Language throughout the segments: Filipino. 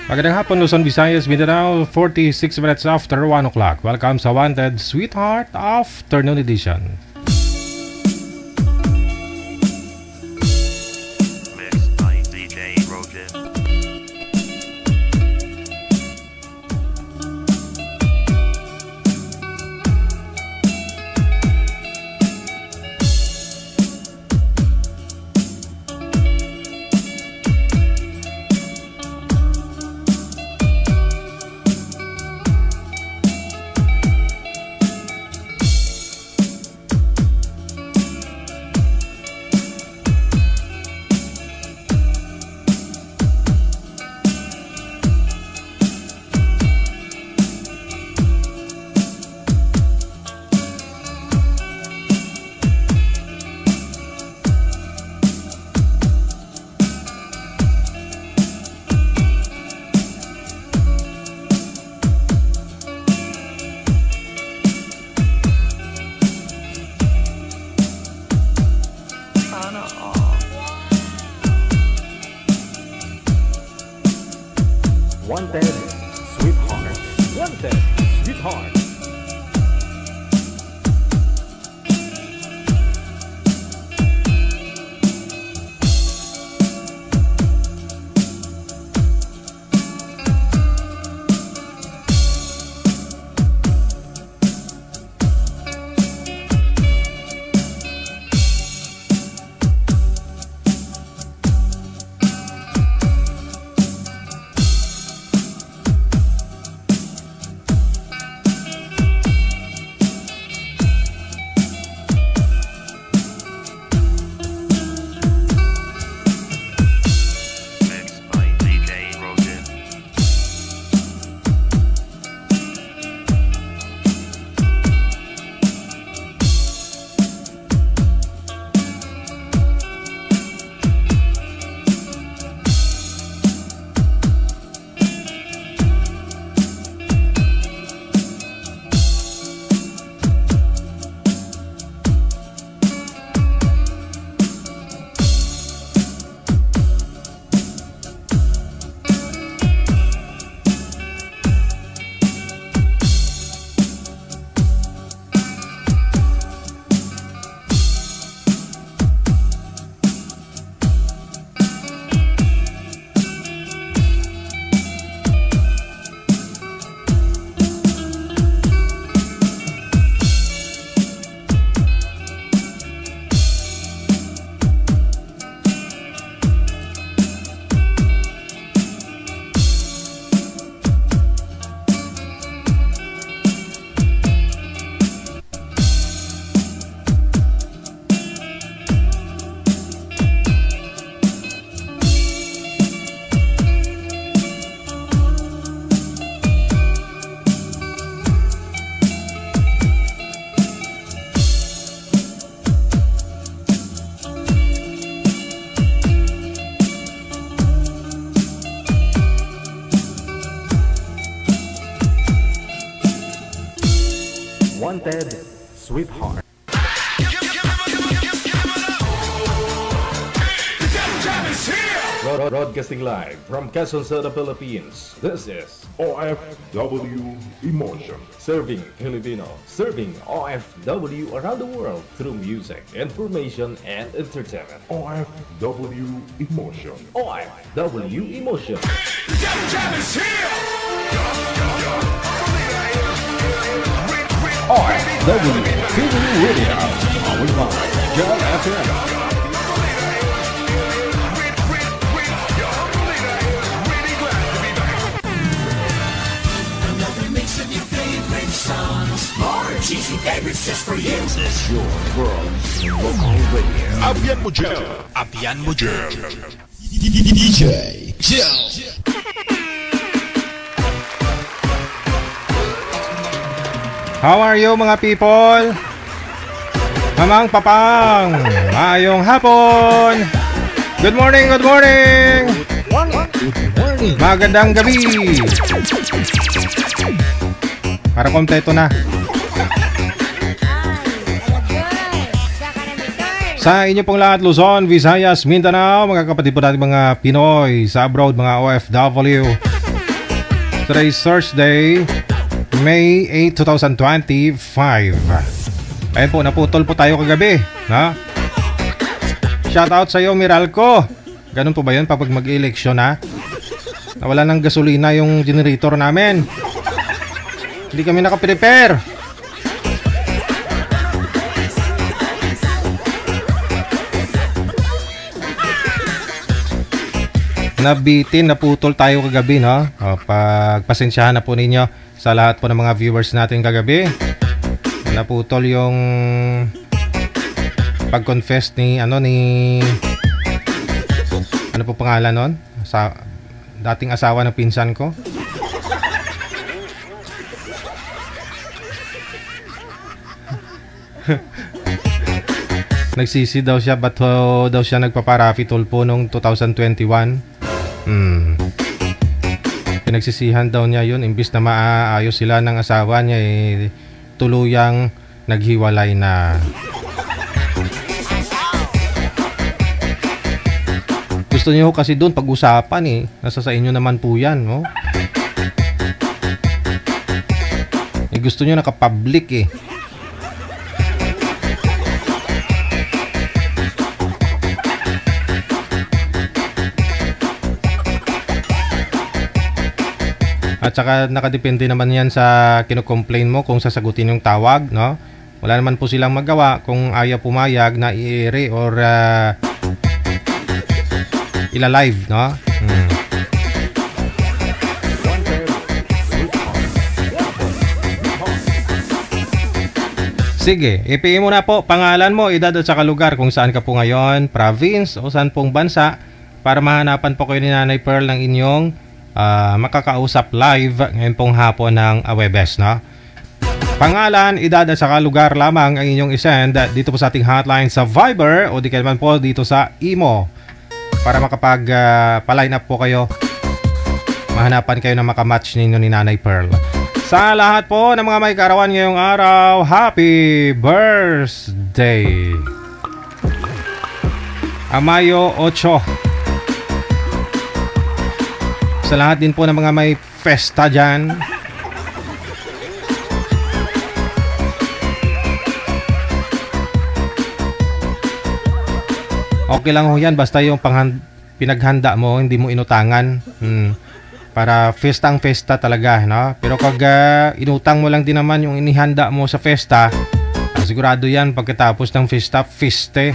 Magandang hapon, Luzon, Visayas, Mindanao, 46 minutes after 1 o'clock. Welcome sa Wanted Sweetheart Afternoon Edition. Mixed by DJ Rogen. Wanted Sweetheart. Wanted Sweetheart. Wanted Sweetheart. Broadcasting live from Quezon City, Philippines. This is OFW Emotion. Serving Filipino, serving OFW around the world through music, information, and entertainment. OFW Emotion. OFW Emotion. OFW TV Radio. Powered by Jam FM. Cheesy favorites just for you. This is your world local radio. Abian mo dyan. Abian mo dyan. DJ Jill. How are you, mga people? Mamang papang, maayong hapon. Good morning, good morning. Magandang gabi. Para kompleto na. Sa inyo pong lahat, Luzon, Visayas, Mindanao, mga kapatid po natin mga Pinoy sa abroad, mga OFW. Today's Thursday, May 8, 2025. Ayun po, naputol po tayo kagabi. Ha? Shoutout sa iyo, Miralco. Ganun po ba yun pag mag-eleksyon ha? Nawala ng gasolina yung generator namin. Hindi kami nakaprepare. Nabitin, naputol tayo kagabi, no? Pagpasensyahan na po ninyo sa lahat po ng mga viewers natin kagabi. Naputol yung pag-confess ni ano po pangalan nun? Sa dating asawa ng pinsan ko. Nagsisi daw siya, ba't daw siya nagpaparapi tulpo nung 2021? Pinagsisihan daw niya yun, imbis na maaayos sila ng asawa niya, tuluyang naghiwalay na. Gusto niyo kasi doon pag-usapan nasa sa inyo naman po yan, no? Gusto niyo naka-public At saka nakadepende naman yan sa kino-complain mo kung sasagutin yung tawag, no? Wala naman po silang magawa kung ayaw pumayag na i-air or ila-live, no? Sige, i-PM mo na po pangalan mo, edad at saka lugar kung saan ka po ngayon, province o saan pong bansa para mahanapan po kayo ni Nanay Pearl ng inyong makakausap live ngayon pong hapon ng Webes, no? Pangalan, edad at saka lugar lamang ang inyong isend dito po sa ating hotline sa Viber o di kaya naman po dito sa Imo para makapag-line up po kayo, mahanapan kayo na makamatch ninyo ni Nanay Pearl. Sa lahat po ng mga may kaarawan ngayong araw, happy birthday! Mayo 8. Sa lahat din po ng mga may festa dyan, okay lang ho yan, basta yung pinaghanda mo, hindi mo inutangan. Para festang festa talaga, no? Pero pag inutang mo lang din naman yung inihanda mo sa festa, sigurado yan pagkatapos ng festa, feste.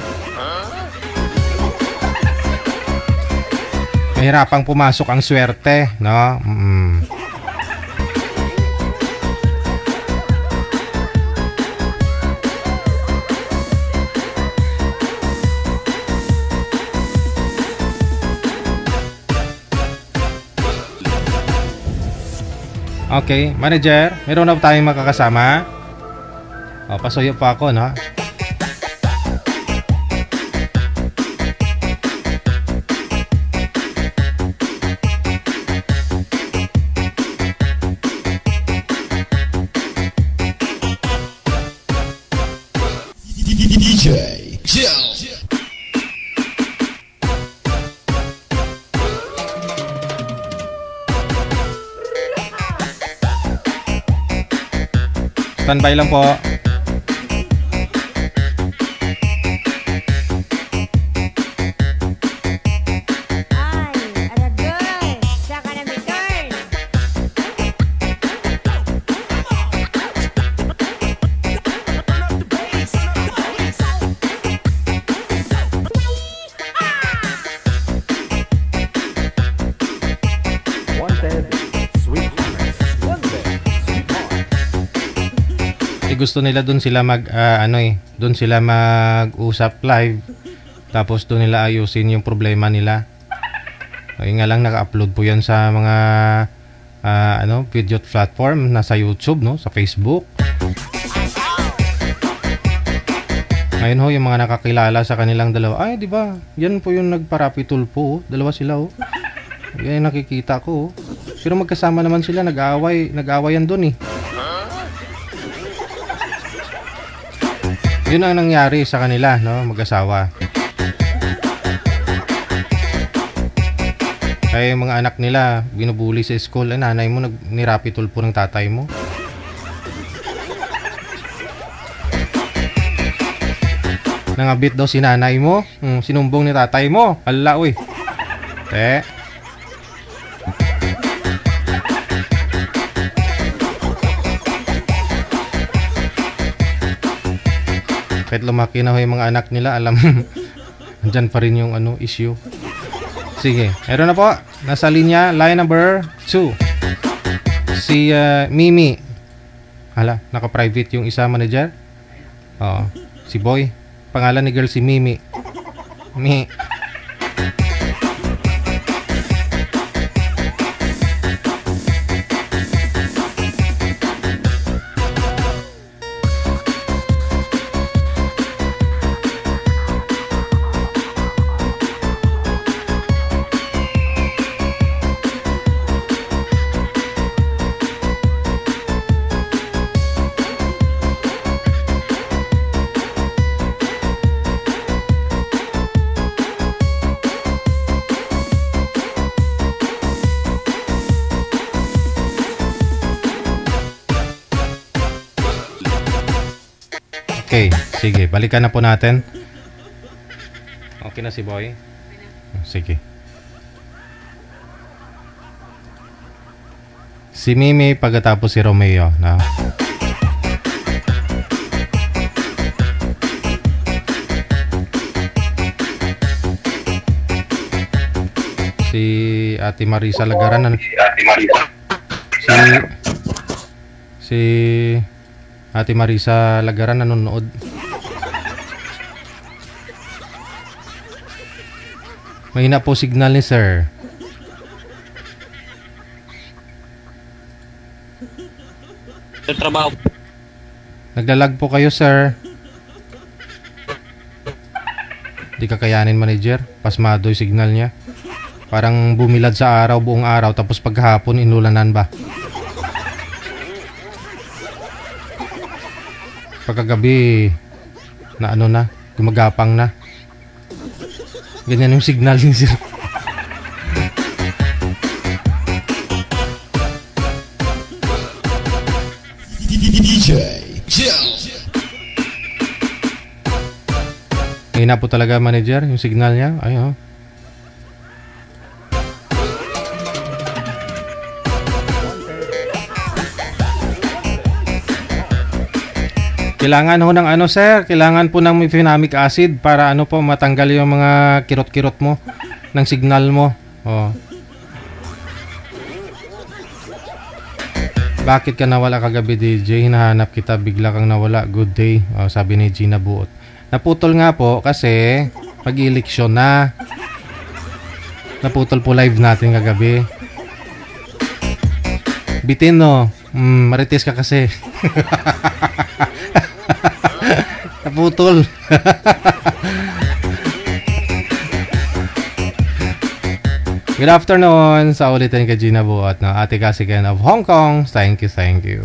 Mahirapang pumasok ang swerte, no? Okay, manager, meron na tayong makakasama. Pasuyo pa ako, no? DJ Joe. Standby lang po. Gusto nila doon sila doon sila mag-usap live, tapos doon nila ayusin yung problema nila. Ayun nga lang, naka-upload po yan sa mga video platform, nasa YouTube, no, sa Facebook. Ngayon ho, yung mga nakakilala sa kanilang dalawa, ay di ba, yan po yung nagparapi tulpo, dalawa sila yan yung nakikita ko. Pero magkasama naman sila, nag-aawayan doon Yun ang nangyari sa kanila, no, mag-asawa. Kaya yung mga anak nila, binubuli sa school. Nanay mo, nirapitol po ng tatay mo. Nangabit daw si nanay mo. Sinumbong ni tatay mo. Hala, uy. Kahit lumaki na yung mga anak nila, alam, andyan pa rin yung issue. Sige, meron na po. Nasa linya, line number 2. Si Mimi. Hala, naka-private yung isa manager. Oo, si Boy. Pangalan ni girl si Mimi. Mi. Okay, sige, balikan na po natin. Okay na si Boy? Sige. Si Mimi pagkatapos si Romeo, na. Si Ate Marisa Lagaran, si Ate Marisa Lagaran nanonood. Mahina po signal ni sir. Sa trabaho. Naglalag po kayo, sir. Di kakayanin, manager. Pasmado yung signal niya. Parang bumilad sa araw, buong araw, tapos paghapon inulanan ba? Pagkagabi na na, gumagapang na. Ganyan yung signal ni sir. DJ Jill. Hina po talaga, manager, yung signal niya. Ay, oh. Kailangan ho ng sir, kailangan po ng mefenamic acid para po matanggal yung mga kirot-kirot mo ng signal mo. Oh. Bakit ka nawala kagabi, DJ? Hinahanap kita, bigla kang nawala. Good day. Oh, sabi ni Gina Buot. Naputol nga po kasi pag-eleksyon na. Naputol po live natin kagabi. Bitin, no? Marites ka kasi. Naputol. Good afternoon sa ulitin kay Gina Buot na Ate Kasigan of Hong Kong. Thank you, thank you.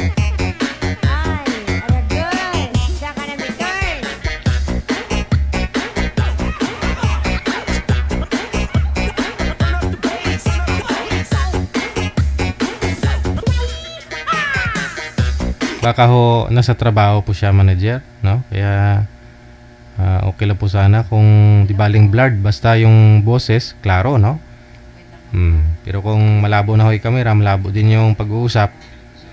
Baka ho nasa trabaho po siya, manager, no? Kaya okay lang po sana kung di baling blurred, basta yung boses klaro, no? Pero kung malabo na ho yung camera, malabo din yung pag-uusap,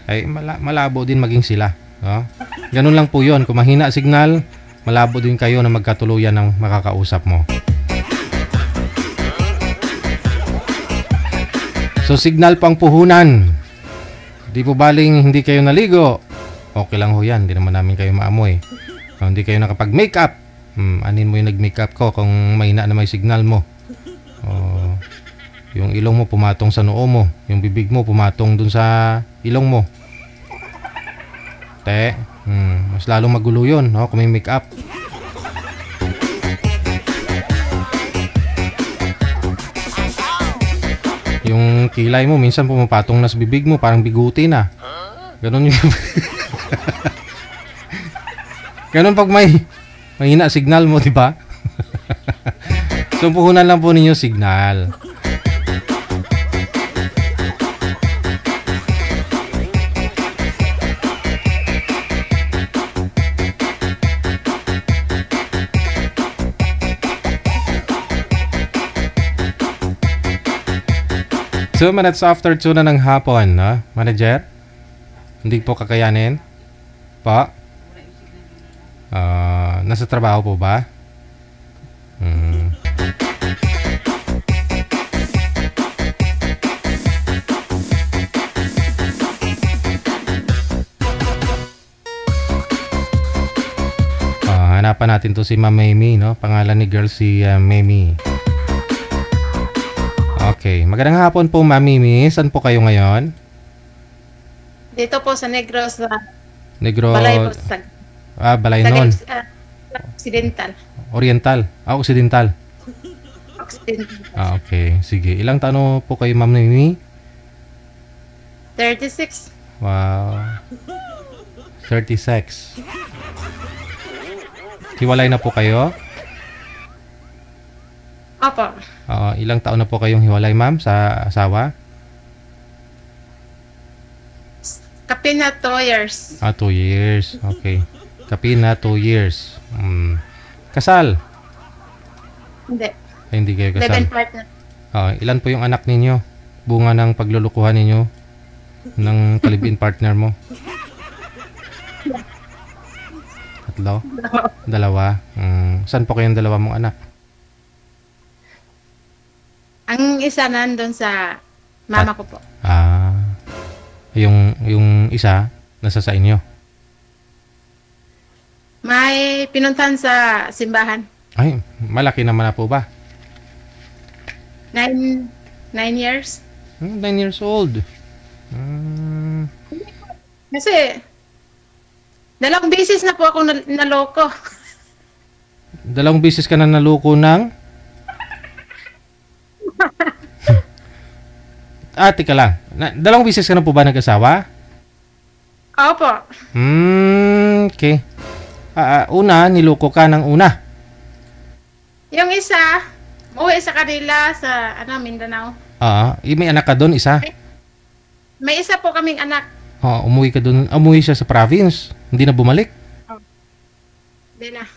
ay malabo din maging sila, no? Ganun lang po yun. Kung mahina signal, malabo din kayo na magkatuluyan ng makakausap mo. So signal pang puhunan, di po baling hindi kayo naligo, okay lang ho yan, hindi naman namin kayo maamoy. Kung hindi kayo nakapag-makeup, anin mo yung nag-makeup ko kung mahina na may signal mo. Yung ilong mo pumatong sa noo mo, yung bibig mo pumatong dun sa ilong mo. Mas lalong magulo yun, no? Kung may makeup. Yung kilay mo minsan pumapatong na sa bibig mo, parang biguti na. Ganun yung ganun pag may mahina signal mo, di ba? So puhunan lang po ninyo signal. 2 minutes after 2 na ng hapon, no? Manager? Hindi po kakayanin? Pa? Nasa trabaho po ba? Hanapan natin to si Ma'am Mamie, no? Pangalan ni girl si Mamie. Okay. Magandang hapon po, Ma'am Mamie. Saan po kayo ngayon? Dito po sa Negros, sa Negros. Balay po sa Balaynon. Occidental. Oriental. Occidental. Occidental. Okay. Sige. Ilang taon po kayo, Ma'am Mamie? 36. Wow. 36. Hiwalay na po kayo? Opo. Ilang taon na po kayong hiwalay, ma'am, sa asawa? Kapin na 2 years. 2 years. Okay. Kapin na 2 years. Kasal? Hindi. Ay, hindi kayo kasal. 11 partner. Ilan po yung anak ninyo? Bunga ng paglulukuhan ninyo ng kalibin partner mo? 3? 2? Saan po kayong dalawa mong anak? Ang isa nandun sa mama ko po. Yung isa nasa sa inyo? May pinuntahan sa simbahan. Ay, malaki naman na po ba? 9 years. 9 years old. Kasi 2 beses na po ako naloko. 2 beses ka na naloko ng? Teka lang. 2 beses ka na po ba nag-asawa? Opo. Okay. Una, niloko ka ng una. Yung isa, uwi sa kanila sa Mindanao. May anak ka doon, isa? May isa po kaming anak. Umuwi ka doon. Umuwi siya sa province. Hindi na bumalik? Hindi na.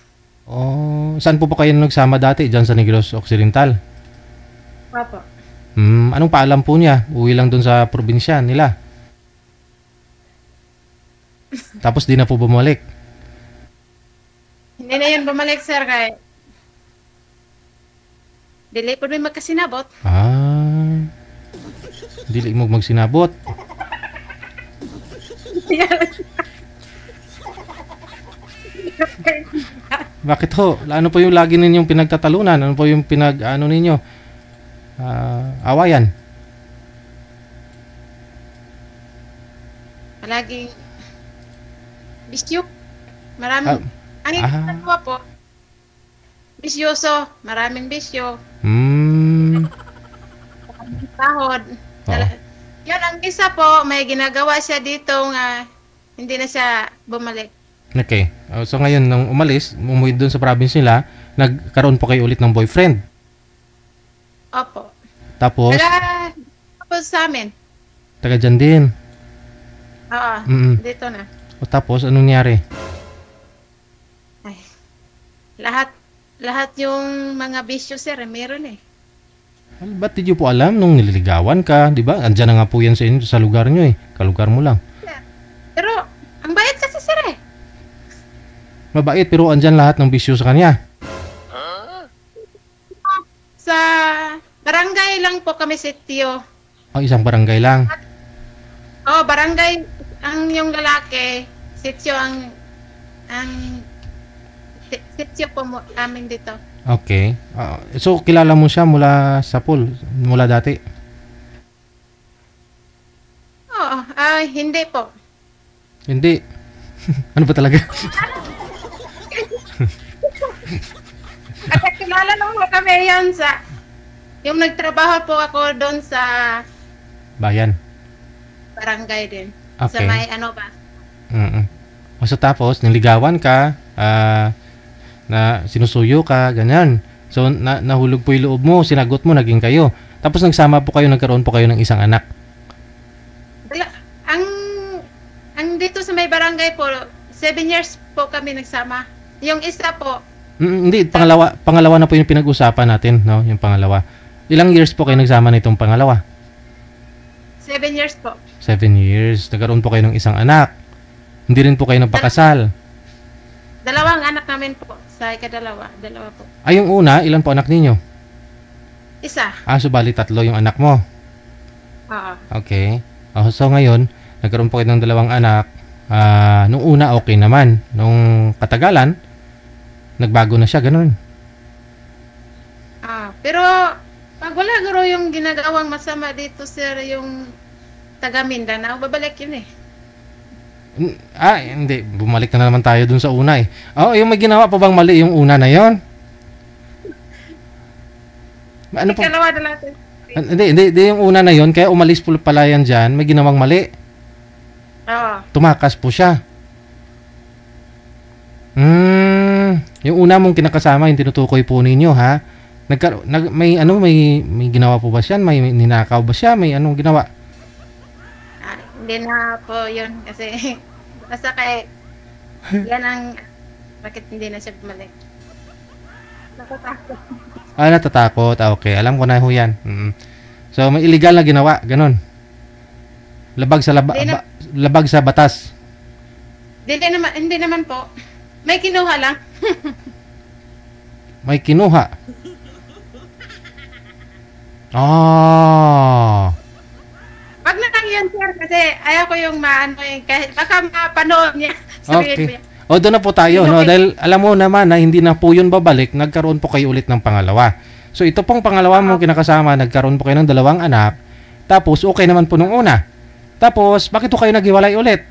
Saan po ba kayo nagsama dati? Diyan sa Negros Occidental? Opo. Anong paalam po niya? Uwi lang doon sa probinsya nila. Tapos di na po bumalik? Hindi na yun bumalik, sir, kay dili po may magkasinabot. Dili mo magsinabot. Bakit ho? Ano po yung lagi ninyong pinagtatalunan? Ano po yung ninyo? Awayan? Palaging bisyo. Maraming ang ginagawa po. Bisyoso. Maraming bisyo. Sahod. Yun, ang isa po, may ginagawa siya dito nga hindi na siya bumalik. Okay. So ngayon, nung umalis, umuwi doon sa province nila, nagkaroon po kayo ulit ng boyfriend. Opo. Tapos sa amin. Taga dyan din. Oo. Dito na. Tapos, anong nangyari? Ay. Lahat yung mga bisyo, sir, meron eh. Ba't di nyo po alam nung nililigawan ka, di ba? Andyan na nga po yan sa inyo, sa lugar nyo eh. Kalugar mo lang. Pero, ang bayad kasi, sir eh. Mabait, pero andyan lahat ng bisyo sa kanya. Sa barangay lang po kami, sitio. Isang barangay lang. Barangay ang yung lalaki, sitio ang sitio po amin dito. Okay. So, kilala mo siya mula sa pool? Mula dati? Hindi po. Hindi. Ano ba talaga? At kilala lang mo kami yan sa yung nagtrabaho po ako doon sa bayan. Barangay din. Okay. Sa may ano ba? So tapos, niligawan ka, na sinusuyo ka, ganyan. So, nahulog po yung loob mo, sinagot mo, naging kayo. Tapos nagsama po kayo, nagkaroon po kayo ng isang anak. Ang dito sa may barangay po, 7 years po kami nagsama. Yung isa po. Hindi, pangalawa na po yung pinag-usapan natin, no? Yung pangalawa. Ilang years po kayo nagsama nitong pangalawa? 7 years po. 7 years. Nagkaroon po kayo ng isang anak. Hindi rin po kayo nagpakasal. Dalawang anak namin po. Sa ikadalawa. Dalawa po. Ay, yung una, ilan po anak ninyo? Isa. Subali 3 yung anak mo. Oo. Okay. So ngayon, nagkaroon po kayo ng 2 anak. Nung una, okay naman. Nung katagalan, nagbago na siya, ganun. Pero, pag wala garo yung ginagawang masama dito, sir, yung taga Mindanao, babalik yun eh. Hindi. Bumalik na naman tayo dun sa una eh. Yung may ginawa pa bang mali yung una na yon? Ano po? Ikalawa na natin. Hindi yung una na yon, kaya umalis po pala yan dyan, may ginawang mali. Oo. Tumakas po siya. Yung una mong kinakasama, yung tinutukoy po ninyo, ha? May ginawa po ba siya? May ninakaw ba siya? May anong ginawa? Hindi na po yun kasi basta kay yan ang bakit hindi na siya bumalik. Natatakot. Natatakot. Okay, alam ko na ho yan. So, may illegal na ginawa, ganun. Labag sa batas. Hindi naman po. May kinuha lang. May kinuha. Wag na lang yan, sir, kasi ayaw ko yung kahit baka mapanood niya. Okay. Doon na po tayo, no? Dahil alam mo naman na hindi na po yun babalik, nagkaroon po kayo ulit ng pangalawa. So, ito pong pangalawa mong kinakasama, nagkaroon po kayo ng 2 anak, tapos okay naman po nung una. Tapos, bakit po kayo naghiwalay ulit?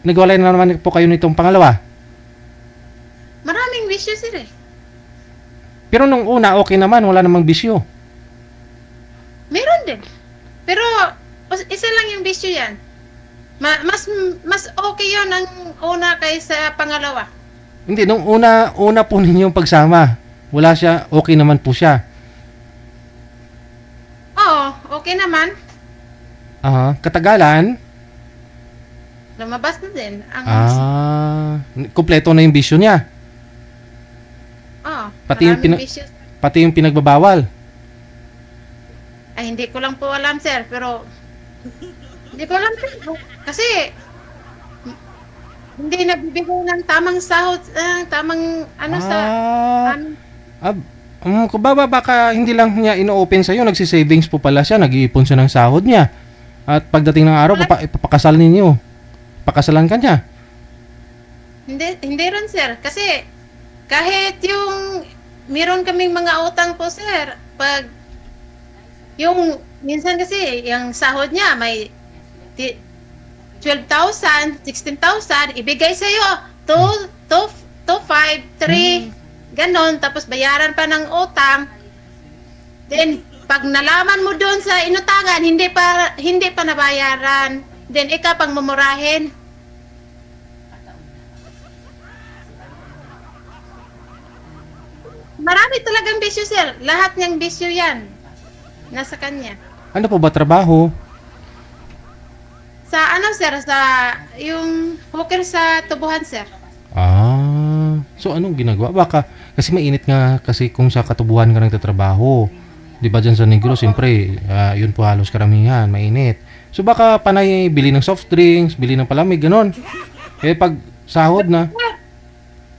Naghiwalay na naman po kayo nitong pangalawa. Maraming bisyo, sir eh. Pero nung una, okay naman, wala namang bisyo. Meron din. Pero, isa lang yung bisyo yan. Mas okay yun ang una kaysa pangalawa. Hindi, nung una po ninyong pagsama, wala siya, okay naman po siya. Oo, okay naman. Katagalan? Lumabas na din. Kompleto na yung bisyo niya. Bisyo. Pati yung pinagbabawal. Ay, hindi ko lang po alam, sir, pero hindi ko alam, sir. Kasi hindi nagbibigay ng tamang sahod, tamang baka hindi lang niya ino-open sa'yo, nagsisavings po pala siya, nag-iipon siya ng sahod niya. At pagdating ng araw, ipapakasal ninyo. Pakasalan ka niya. Hindi rin, sir. Kasi kahit yung meron kaming mga utang po, sir, pag yung minsan kasi yung sahod niya may 12,000, 16,000, ibigay sa'yo 2, 5, 3, ganon, tapos bayaran pa ng utang. Then, pag nalaman mo doon sa inutangan, hindi pa nabayaran. Then, ikaw pang mumurahin. Marami talagang bisyo, sir. Lahat niyang bisyo yan. Nasa kanya. Ano po ba trabaho? Sa sir? Sa yung hooker sa tubuhan, sir. So anong ginagawa? Baka, kasi mainit nga kasi kung sa katubuhan ka nagtatrabaho. Di ba dyan sa Negros, siyempre, yun po halos karamihan, mainit. So baka panay bili ng soft drinks, bili ng palamig, ganon. Pag sahod na.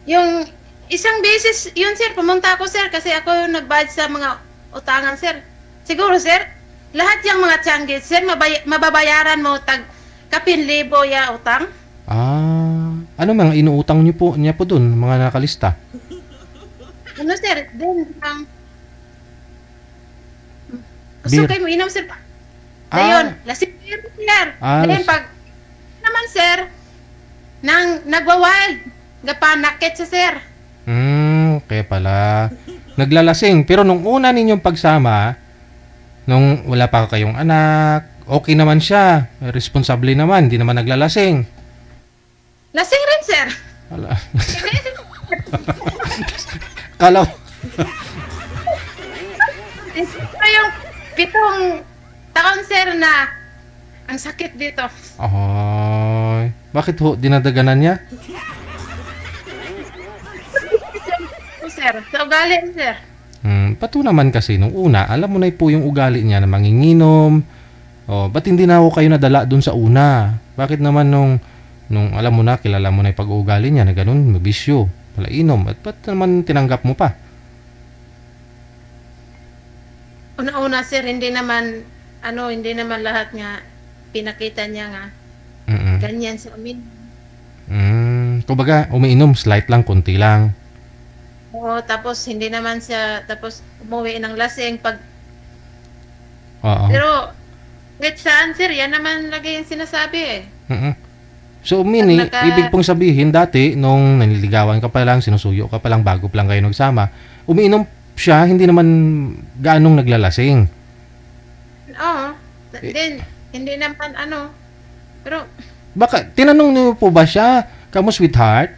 Yung isang beses, yun sir, pumunta ako sir, kasi ako nagbayad sa mga utangan sir. Siguro sir, lahat yung mga tiyanggit sir, mababayaran mo tag 10,000 ya utang. Ano mga inuutang niya po dun, mga nakalista? Ano sir, then gusto kayo mo inom sir. Dayon, lasing sir. Then pag naman sir, nang nagwa-wild, gapanakit sa sir. Kaya pala. Naglalasing. Pero nung una ninyong pagsama, nung wala pa kayong anak, okay naman siya. Responsable naman. Hindi naman naglalasing. Lasing rin, sir. Kala ito yung 7 taon, sir, na ang sakit dito. Bakit ho? Dinadaganan niya? Sir, sa ugali, sir. Pato naman kasi nung una, alam mo na po yung ugali niya na manginginom, Oh, ba't hindi na ako kayo nadala dun sa una? Bakit naman nung alam mo na, kilala mo na yung pag-uugali niya na ganun, mabisyo, malainom, at ba't naman tinanggap mo pa? Una-una sir, hindi naman lahat nga pinakita niya nga. Ganyan sa amin. Kumbaga, umiinom, slight lang, konti lang. Oo, tapos hindi naman siya, tapos umuwi ng lasing pag... Oo. Pero, kahit saan sir, yan naman lagi yung sinasabi eh. So, ibig pong sabihin, dati, nung nanliligawan ka pa lang, sinusuyo ka pa lang, bago pa lang kayo nagsama, umiinom siya, hindi naman gaanong naglalasing. Oo. Then, hindi naman pero... Baka, tinanong niyo po ba siya, kamo sweetheart?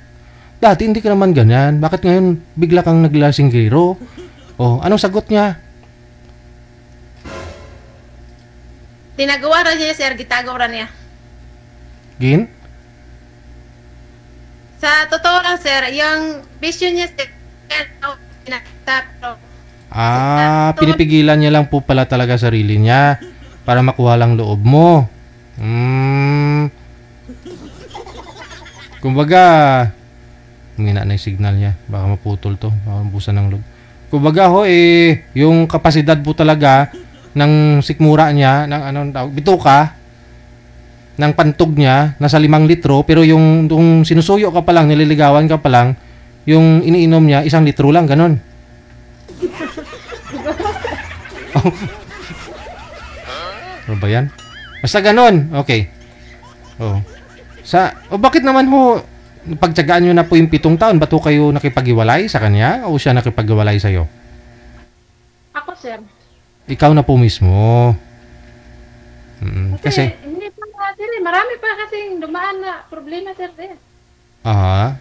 Dati hindi ka naman ganyan. Bakit ngayon bigla kang naglasinggero? Oh, anong sagot niya? Tinagawa niya sir, gitagawa niya. Gin? Sa totoo lang sir, yung vision niya sir, pinipigilan niya lang po pala talaga sarili niya para makuha lang loob mo. Kumbaga, humina na yung signal niya. Baka maputol to. Baka mabusan ng loob. Kumbaga yung kapasidad po talaga ng sikmura niya, ng bituka, ng pantog niya, nasa 5 litro, pero yung sinusuyo ka pa lang, nililigawan ka pa lang, yung iniinom niya, 1 litro lang, ganon. Ano ba yan? Basta ganon. Okay. Bakit naman pagtyagaan nyo na po yung 7 taon, ba't kayo nakipag-iwalay sa kanya o siya nakipag-iwalay sa'yo? Ako sir. Ikaw na po mismo. Kasi hindi pa sir, marami pa kasing dumaan na problema sir. Aha.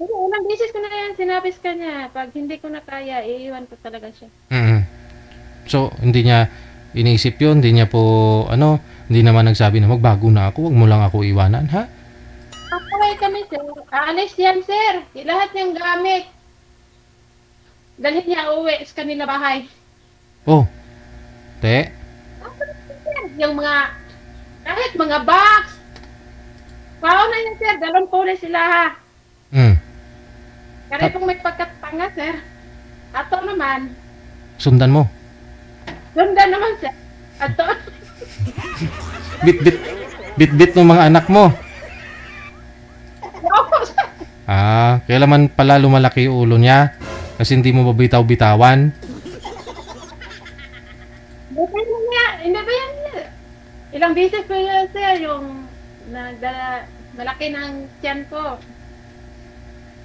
Pero unang beses ko na yan sinabi sa kanya, pag hindi ko na kaya, iiwan ko talaga siya. So, hindi niya iniisip yun, hindi niya po, hindi naman nagsabi na magbago na ako, wag mo lang ako iwanan, ha? Pakaway kami, sir. Aalis yan, sir. Lahat niyang gamit. Dalhin niya uwi sa kanila bahay. Oh. Te? Yung kahit mga box. Pao na yan, sir. Dalon po na sila, ha? Kaya kung may pagkatanga, sir. Ato naman. Sundan mo? Sundan naman, sir. Ato. Bit ng mga anak mo. Kaya naman pala lumalaki yung ulo niya kasi hindi mo mabitaw-bitawan. Hindi ba yan? Ilang beses ko yun, sir, yung malaki ng tiyan ko.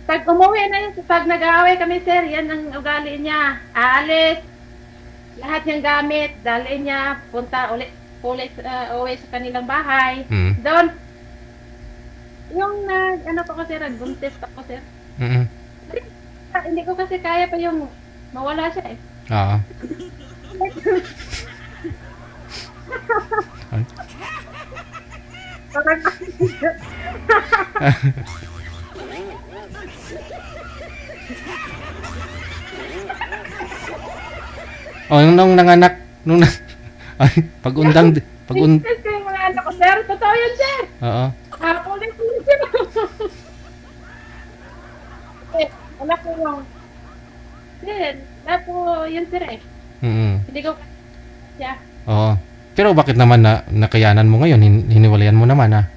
Pag umuwi na yun, pag nag-aaway kami, sir, yan ang ugali niya. Aalis, lahat niyang gamit, dalhin niya, punta uwi sa kanilang bahay. Doon, yung po kasi, nagbuntis ako, sir. Hindi ko kasi kaya pa yung mawala siya eh. Oo. Nung nanganak, pag-undang, Pintas ko yung mga anak ko, sir. Totoo yun, sir. Oo. Ulit-ulit yun. Anak ko yung... Sir, wala po yun, sir eh. Hindi ko siya. Oo. Pero bakit naman nakayanan mo ngayon? Hiniwalayan mo naman, ha?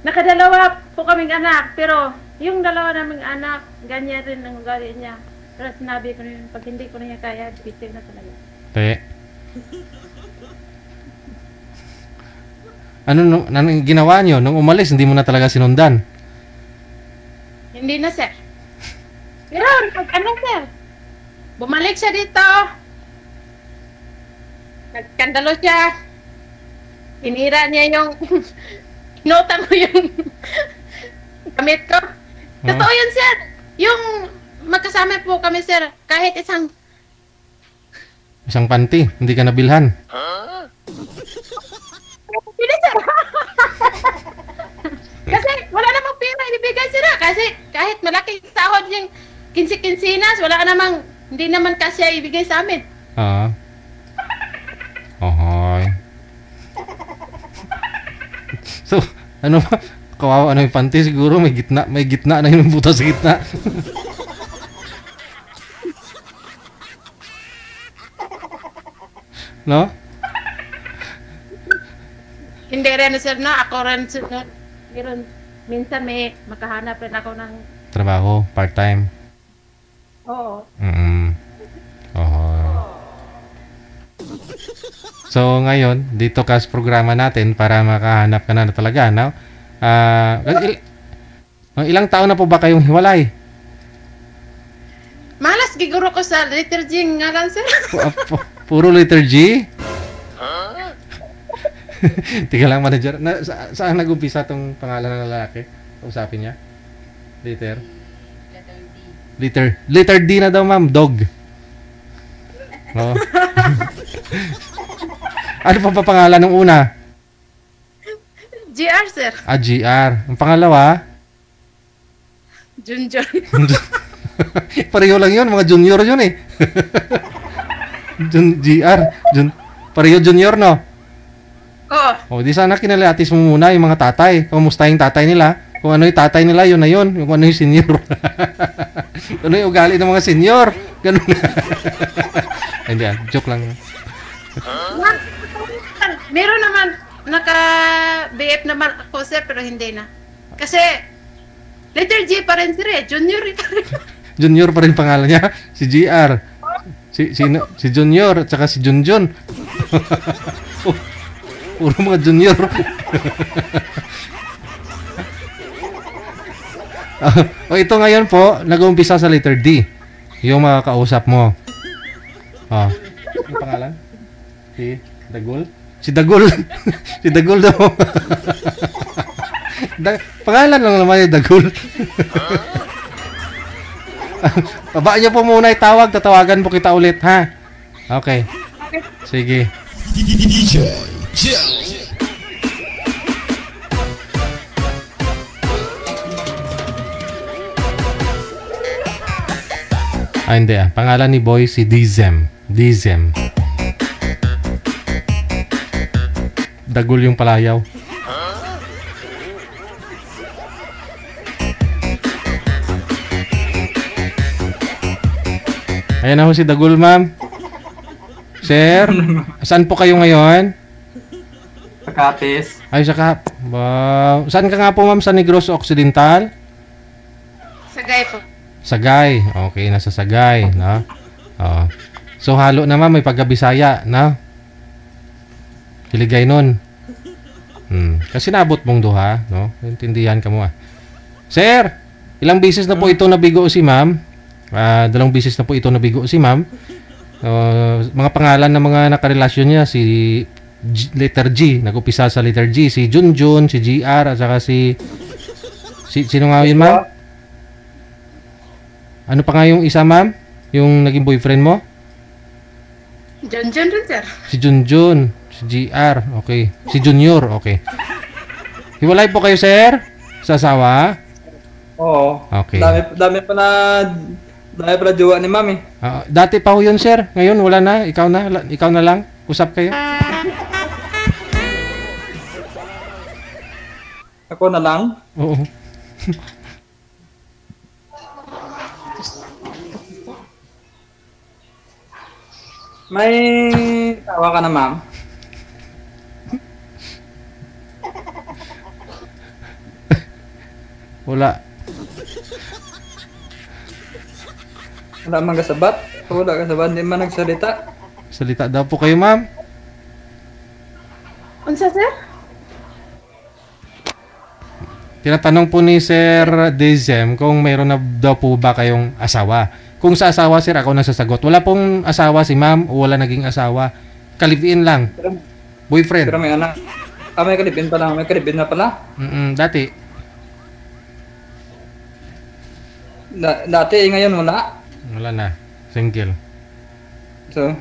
Nakadalawa po kaming anak, pero yung dalawa naming anak, ganyan rin ang ugali niya. Pero sinabi ko na yun, pag hindi ko na niya kaya, bitin na talaga. Ano ginawa niyo? Nung umalis, hindi mo na talaga sinundan? Hindi na, sir. Pero, sir? Bumalik siya dito. Nagkandalo siya. Tinira niya yung... Inutang ko yung... gamit ko. Totoo yun, sir. Yung magkasama po kami, sir. Kahit isang panty, hindi ka nabilhan. Hindi, sir. Kasi wala namang pera ibibigay sila. Kasi kahit malaking sahod yung 15-15 wala namang, hindi naman kasi ibigay sa amin. Ohoy. So, ano ba? Kawawa na yung panty siguro. May gitna na yung butas sa gitna. No? Hindi rin sir, no? Ako rin sir, no? Meron, minsan may makahanap rin ako ng... Trabaho, part-time. Oo. So, ngayon, dito ka sa programa natin para makahanap ka na talaga, no? Ilang taon na po ba kayong hiwalay? Malas giguro ko sa letter G nga lang sir. Puro letter G? Tika lang, manager. Saan nag-umpisa tong pangalan ng lalaki? Usapin niya? Letter D na daw, ma'am. Dog. No? Ano pa pangalan ng una? GR sir. GR. Ang pangalawa? Junjun. Pareho lang yun. Mga junior yun eh. GR. Pareho junior, no? Oo. O, di sana kinalatis mo muna yung mga tatay. Kamusta yung tatay nila? Kung ano yung tatay nila, yun na yun. Kung ano yung senior. Ano yung ugali ng mga senior? Ganun. Hindi joke lang. Meron naman, naka-BF naman ako sir, pero hindi na. Kasi, letter G pa rin sir eh. Junior pa rin. Junior pa rin pangalan niya. Si GR. Si Junior at saka si Junjun. Puro mga junior. Ito ngayon po, nag-uumpisa sa letter D. Yung mga kausap mo. Yung pangalan? Si Dagul? Si Dagul. Si Dagul daw. Pangalan lang naman yung Dagul. Babaan niyo po muna itawag. Tatawagan po kita ulit, ha? Okay. Sige. DJ Jel. Hindi pangalan ni Boy si Dizem. Dagul yung palayaw. Ayan na ho si Dagul, ma'am. Sir, saan po kayo ngayon? Sa Capiz. Ay, sa wow. Saan ka nga po, ma'am? Sa Negros Occidental? Sagay po. Sagay. Okay, nasa Sagay, no? So, halo naman, may pagka-Bisaya, no? Hiligay nun. Kasi nabot mong duha, no? Intindihan ka mo, Sir, ilang bisis na po ito nabigo si ma'am? 2 bisis na po ito nabigo si ma'am. Mga pangalan ng mga nakarelasyon niya, si letter G, nag-upisa sa letter G, si Junjun, si GR, at saka si sino nga yun, ma'am? Ano pa nga yung isa, ma'am? Yung naging boyfriend mo? Junjun rin sir. Si Junjun, si GR, okay. Si Junior, okay. Hiwalay po kayo, sir? Sa asawa? Oo. Okay. Dami pa na jowa ni mami. Dati pa ho yun, sir. Ngayon, wala na. Ikaw na lang. Usap kayo. Ako na lang? Oo. May tawa ka na, ma'am? Wala. Wala mang kasabat? Wala kasabat, hindi man nagsalita? Salita daw po kayo, ma'am. Unsa sir? Tinatanong po ni Sir Dezem kung mayroon na daw po ba kayong asawa. Kung sa asawa, sir, ako nasasagot. Wala pong asawa si ma'am o wala naging asawa. Kalibin lang. Boyfriend. Pero may anak. May kalibin pa lang. May kalibin na pala. Dati. Dati, ngayon wala. Wala na. Single. So,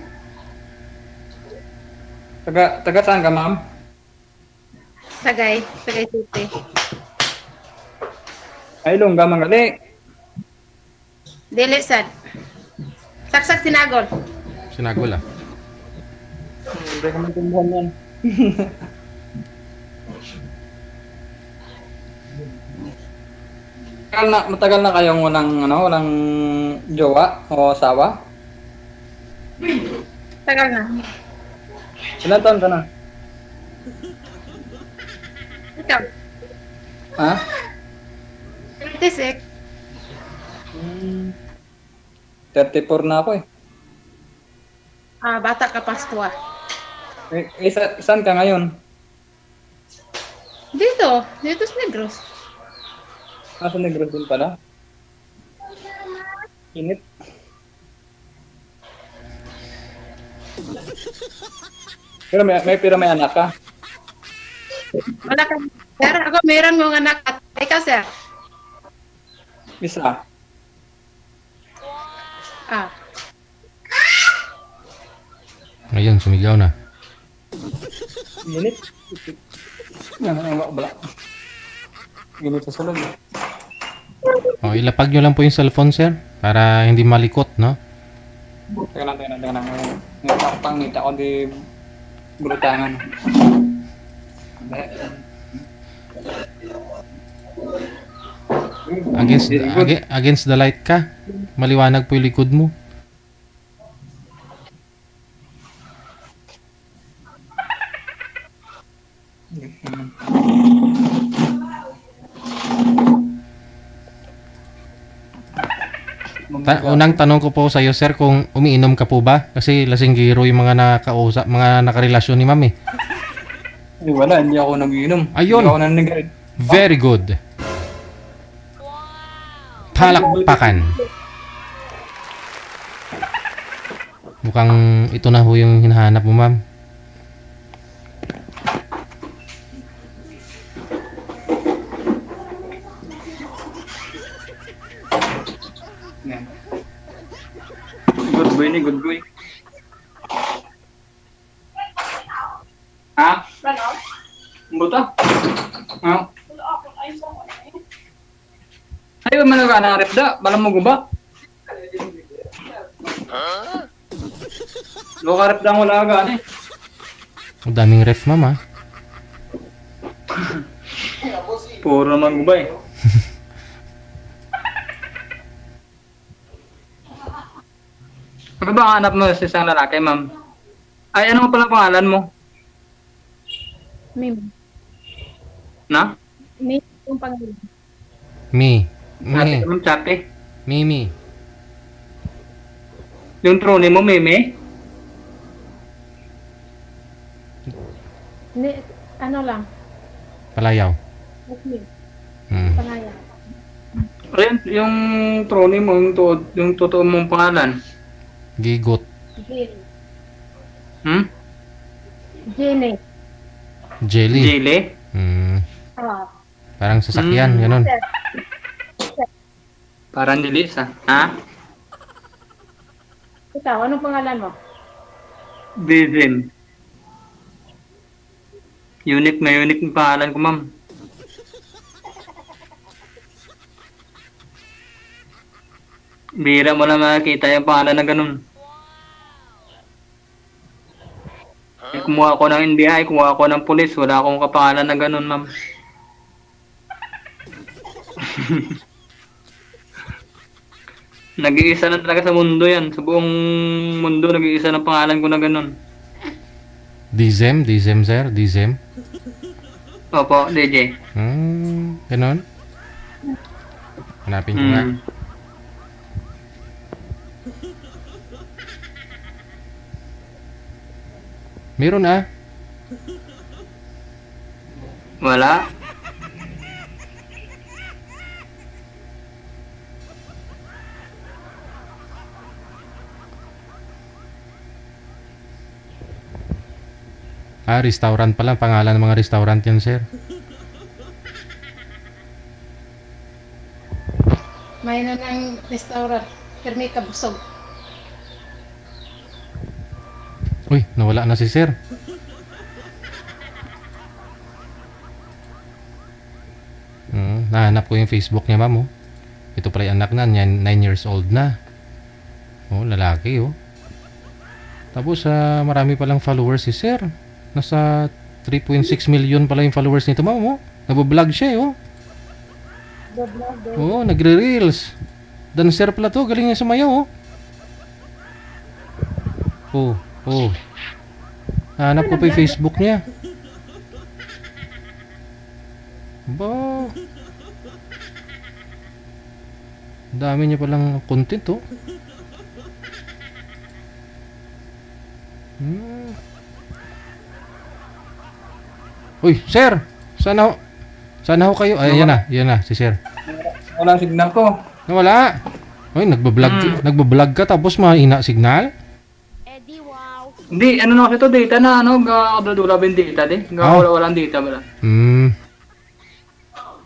taga saan ka, ma'am? Sagay City. Ay, Lungga, Mangali. Dili sad. Saksak Sinagol. Sinagol, ah. Hindi ko maintindihan yan. Matagal na kayong walang jowa o asawa? Tagal na. Ilan taon ka na? Ikaw, Ha? 36. 34 na ako eh. Bata ka pa, Tua. Saan ka ngayon? Dito sa Negros. Nasa Negros din pala. Init. Pero may anak ka. Wala ka. Sir, ako meron mong anak at ikaw, sir. Isa. Ayun, sumigaw na. Init. Wala. Init sa salon. O, ilapag nyo lang po yung cellphone, sir. Para hindi malikot, no? Teka lang. Ngita ko di bulutangan. Against the light ka. Maliwanag po yung likod mo. Unang tanong ko po sa iyo, sir, kung umiinom ka po ba? Kasi lasinggiro yung mga nakausap, mga nakarelasyon ni ma'am eh. Wala, hindi ako nag-iinom. Ayun. Hindi ako nanigarit. Very good. Palakpakan. Mukhang ito na ho yung hinahanap mo, ma'am. Good boy. Ha? Buta? Ha? Ay, ba man na rep da? Balam mo guba? Lo ka rep da mo laga ni. Ang daming ref, ma'am, ha? Puro naman guba eh. Ano ba hanap mo sa isang lalaki, ma'am? Ay, ano pala pangalan mo? Mim. Na? Mim yung pangalan. Ate, ma'am, Chape. Mimi. Yung trone mo, Meme? Ano lang? Palayaw. Okay. Pangalan. Ayan, yung trone mo, yung totoo mong pangalan. Gigot. Jelly. Jelly. Jelly? Parang sasakyan, ganun. Parang dilis, ha? Ikaw, anong pangalan mo? Dizem. Unique yung pangalan ko, ma'am. Bira mo lang makikita yung pangalan na ganun. Kumuha ako ng NBI, kumuha ako ng pulis, wala akong kapangalan na ganun, ma'am. Nag-iisa na talaga sa mundo yan. Sa buong mundo, nag-iisa na pangalan ko na ganun. Dizem, sir? Dizem? Opo, DJ. Ganun? Hanapin ko nga. Meron Wala. Restaurant pala. Pangalan ng mga restaurant yan, sir. May na ng restaurant. Permi Kabusog. Uy, nawala na si sir. Nahanap ko yung Facebook niya, ma'am. Oh. Ito pala yung anak na. 9 years old na. Oh, lalaki, oh. Tapos marami palang followers si sir. Nasa 3.6 million pala yung followers nito, ma'am. Oh. Nagbo-vlog siya, oh. Oo, nagre-reels. Dancer pala to, galing niya sumayaw, oh. Oh. Hanap ko pa yung Facebook niya. Ba. Dami niya palang content, oh. Uy, sir. Sana ho kayo. Ay, yan na, si sir. Walang signal ko. Nawala. Uy, nagbablog ka tapos mahina signal? Hindi, ano na kasi ito, data na, kakadudula ba yung data, di? Walang data ba?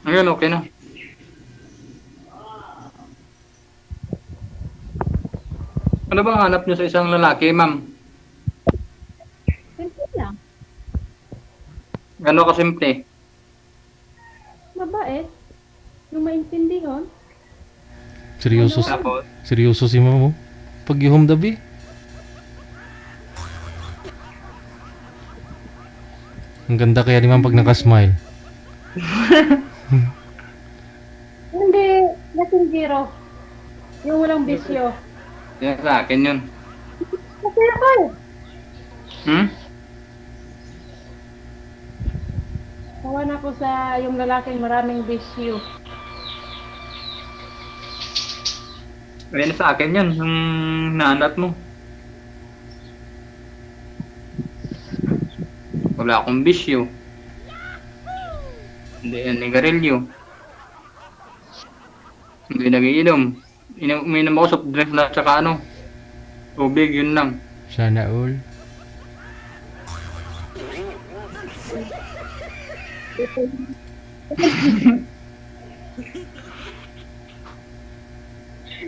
Ayun, okay na. Ano bang hanap niyo sa isang lalaki, ma'am? Simple lang. Gano'n kasimple? Mabait. Yung maintindihan. Seryoso si mama mo. Pag ihom dabi. Ang ganda kaya ni ma'am pag nakasmile. Hindi. Lasing zero. Yung walang bisyo. Yan sa akin yun. Kasi ako. Kawan ako sa yung lalaking maraming bisyo. Yan sa akin yun, yung nahanap mo. Wala akong bisyo. Hindi nigarilyo. Hindi nagiinom. Uminom ako soft drink na tsaka tubig, yun lang. Sana all.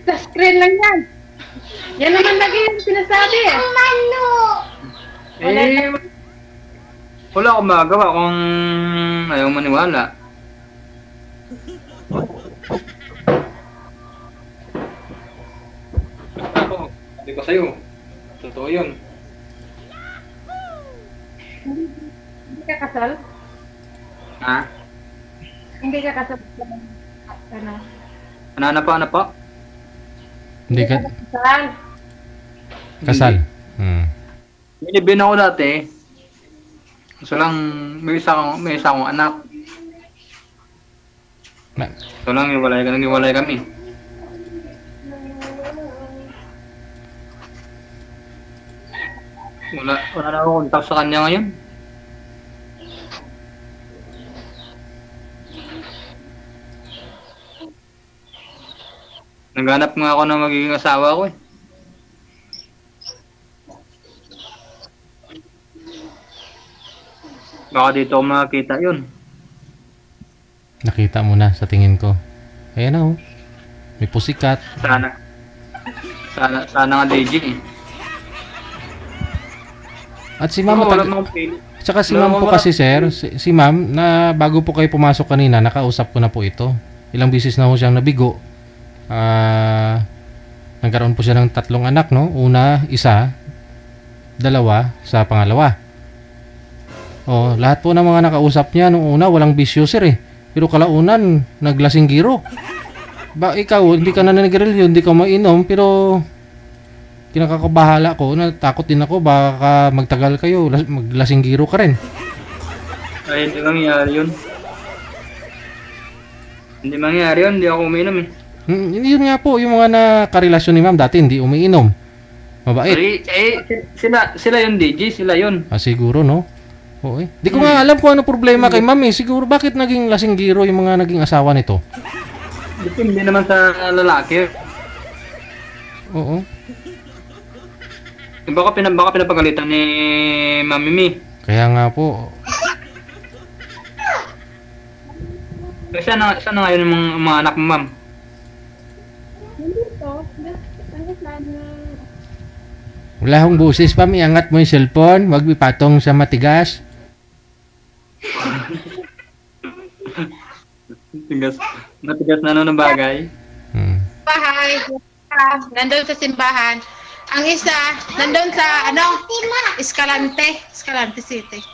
Sa screen lang yan. Yan naman lagi yung sinasabi eh. Wala akong magawa kung ayaw maniwala. Sabi ko sa'yo, totoo yun. Hindi ka kasal? Ha? Hindi ka kasal. Ano pa? Hindi ka Kasal. kasal. Binibin ako dati. So lang, may isa akong anak. So lang, niwalay kami. Wala na akong contact sa kanya ngayon. Naghanap nga ako ng magiging asawa ko eh. Baka dito ako makakita yun. Nakita mo na sa tingin ko. Ayan na, oh. May pusikat. Sana nga DJ eh. At si ma'am, Wala namang pili. tsaka si ma'am po kasi sir, si ma'am, na bago po kayo pumasok kanina, nakausap ko na po ito. Ilang bisis na ho siyang nabigo. Nagkaroon po siya ng 3 anak, no? Una, 1, 2 sa pangalawa. Oh, lahat po ng mga nakausap niya nung una walang bisyo sir eh. Pero kalaunan naglasing giro. Ba ikaw hindi ka na nagrilyo, hindi ka mainom, pero kinakakabahala ko, natakot din ako baka magtagal kayo, maglasing giro ka rin. Ay, hindi mangyayari yun. Hindi ako uminom eh. Yun nga po, yung mga nakarelasyon ni ma'am dati hindi umiinom. Mabait. Sila yun DJ, sila yun. Siguro no. Oo eh. Di ko nga alam kung ano problema kay ma'am eh. Siguro bakit naging lasing giro yung mga naging asawa nito? Depende naman sa lalaki. Oo. Baka pinapagalitan ni Mami Mi. Kaya nga po. Saan na ngayon yung mga anak mo, ma'am? Wala akong busis pa, iangat mo yung cellphone, wag ipatong sa matigas. Matigas na ng bagay. Bahay. Nandun sa simbahan. Ang isa, nandun sa, Escalante City.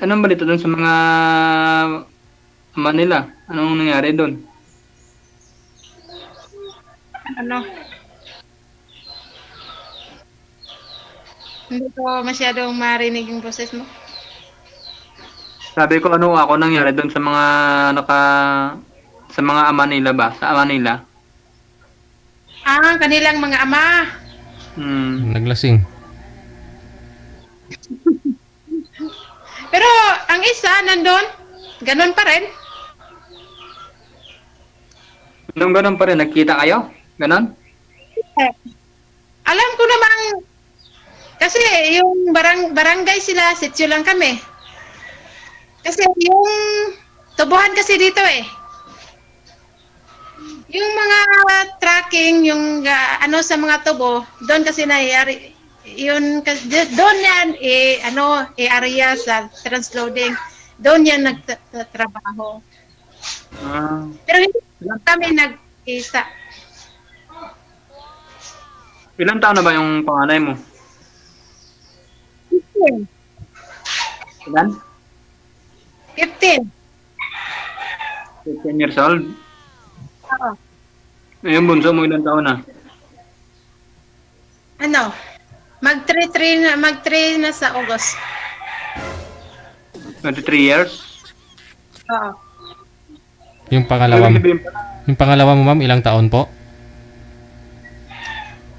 Anong balita doon sa mga ama nila? Anong nangyari doon? Ano? Hindi ko masyadong marinig yung boses mo. Sabi ko ako nangyari doon sa mga sa mga ama nila ba? Sa ama nila? Kanilang mga ama. Naglasing. Pero ang isa nandun, ganun pa rin. Ganun pa rin, nagkita kayo? Ganun? Alam ko namang, kasi yung barangay sila, sityo lang kami. Kasi yung tubuhan kasi dito eh. Yung mga tracking, yung sa mga tubo, doon kasi nangyayari. Yun kasi doon yan area sa transloading. Doon yan nagtatrabaho. Pero hindi kami nag-isa. Ilang taon na ba yung panganay mo? 15. Ilan? 15. 15 years old? Oo. Yung bunso mo ilang taon na? Mag-3 na sa August. 23 years? Oo. Yung pangalawa mo, ma'am, ilang taon po?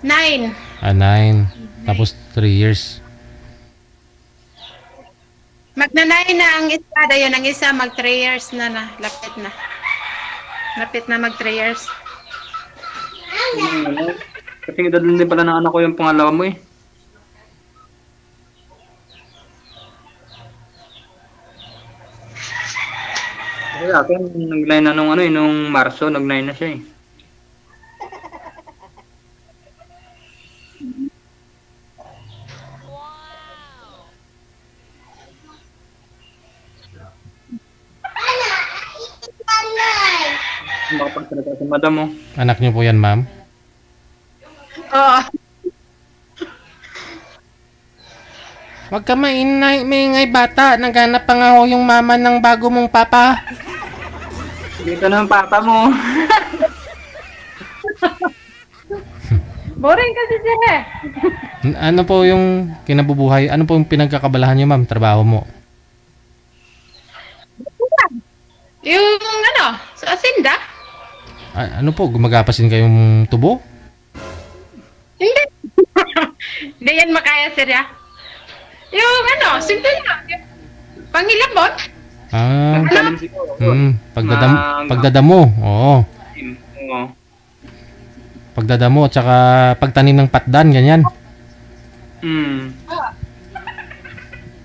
9. 9. Tapos 3 years. Magna-9 na ang isa, yun ang isa mag 3 years na lapit na. Lapit na mag 3 years. Kasi edad din pala ng anak ko yung pangalawa mo eh. Kasi akin, nag-line na nung Marso, nag-line na siya eh. Bakit talaga sa madam mo? Anak niyo po yan, ma'am? Oo. Huwag ka maingay bata. Naghanap pa nga ho yung mama ng bago mong papa. Dito na ang papa mo. Boring kasi siya eh. Ano po yung kinabubuhay? Ano po yung pinagkakabalahan niyo, ma'am? Trabaho mo? Yung sa asinda? Ano po? Gumagapasin kayong tubo? Hindi. Hindi yan makaya, sir, ya. Yung simple lang. Pangilabot. Nagtanim siguro. Pagdadamo. Oo. Oo. Pagdadamo at saka pagtanim ng patdan, ganyan.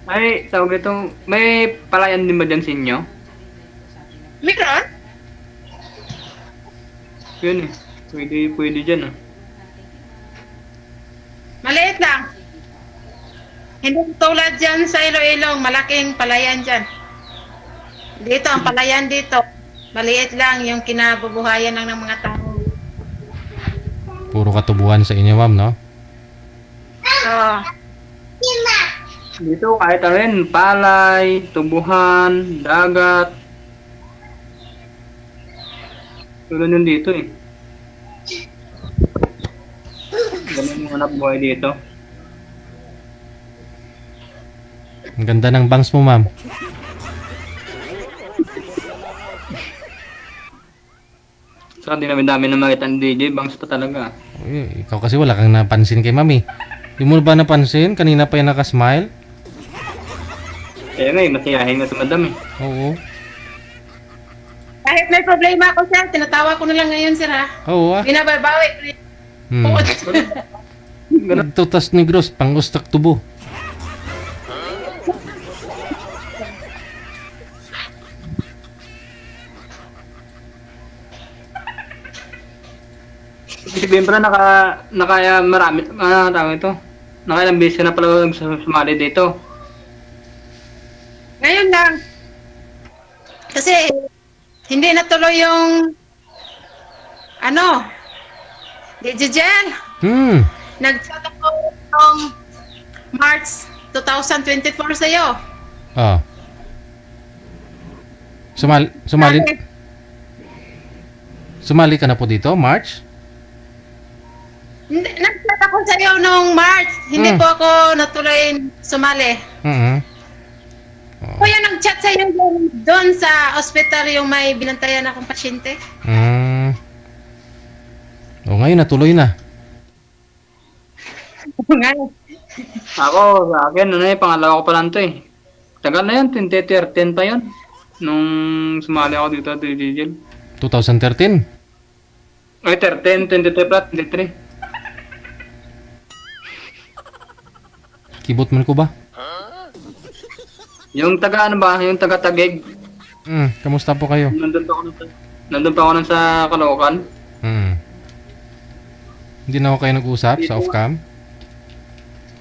Ay, tawag ito, may palayan din ba dyan sa inyo? Meron? Yun eh. Pwede dyan ah. Maliit lang. Hindi tulad dyan sa Iloilo, malaking palayan dyan. Dito, ang palayan dito, maliit lang yung kinabubuhayan ng mga tao. Puro katubuhan sa inyo, ma'am, no? Oo. Dito kahit rin, palay, tubuhan, dagat. Tulad yun dito eh. Ganun yung anak buhay dito. Ang ganda ng bangs mo, ma'am. So, hindi namin dami na makita ng DJ. Bangs pa talaga. Uy, ikaw kasi wala kang napansin kay mami. Di mo ba napansin? Kanina pa yan nakasmile. Kaya nga eh, masiyahin nga sa madam eh. Oo. Kahit may problema ako, sir, tinatawa ko na lang ngayon, sir, ha? Oo, ah. Binababawi. Nagtutas negros, pang-ustak tubo. Sabihin pala marami, tawag ito. Nakailang beses na pala sumali dito. Ngayon lang. Kasi, hindi natuloy yung Ano? Digigel? Nag-chat ako noong March 2024 sa'yo. Oh. Sumali ka na po dito, March? Nag-chat ako sa'yo noong March. Hindi po ako natuloy sumali. Kuya, nag-chat sa'yo doon sa ospital yung may binantayan akong pasyente. O ngayon, natuloy na. Ako, sa akin, pangalawa ko pa lang to eh. Tagal na yun, 2013 pa yun. Nung sumali ako dito, DJL. 2013? Ay, 13, 23 pa, 23. Kibot man ko ba? Yung taga ano ba? Yung taga Tagig. Kamusta po kayo? Nandun pa ako nun sa Caloocan. Hindi na ako kayo nag-usap sa off-cam?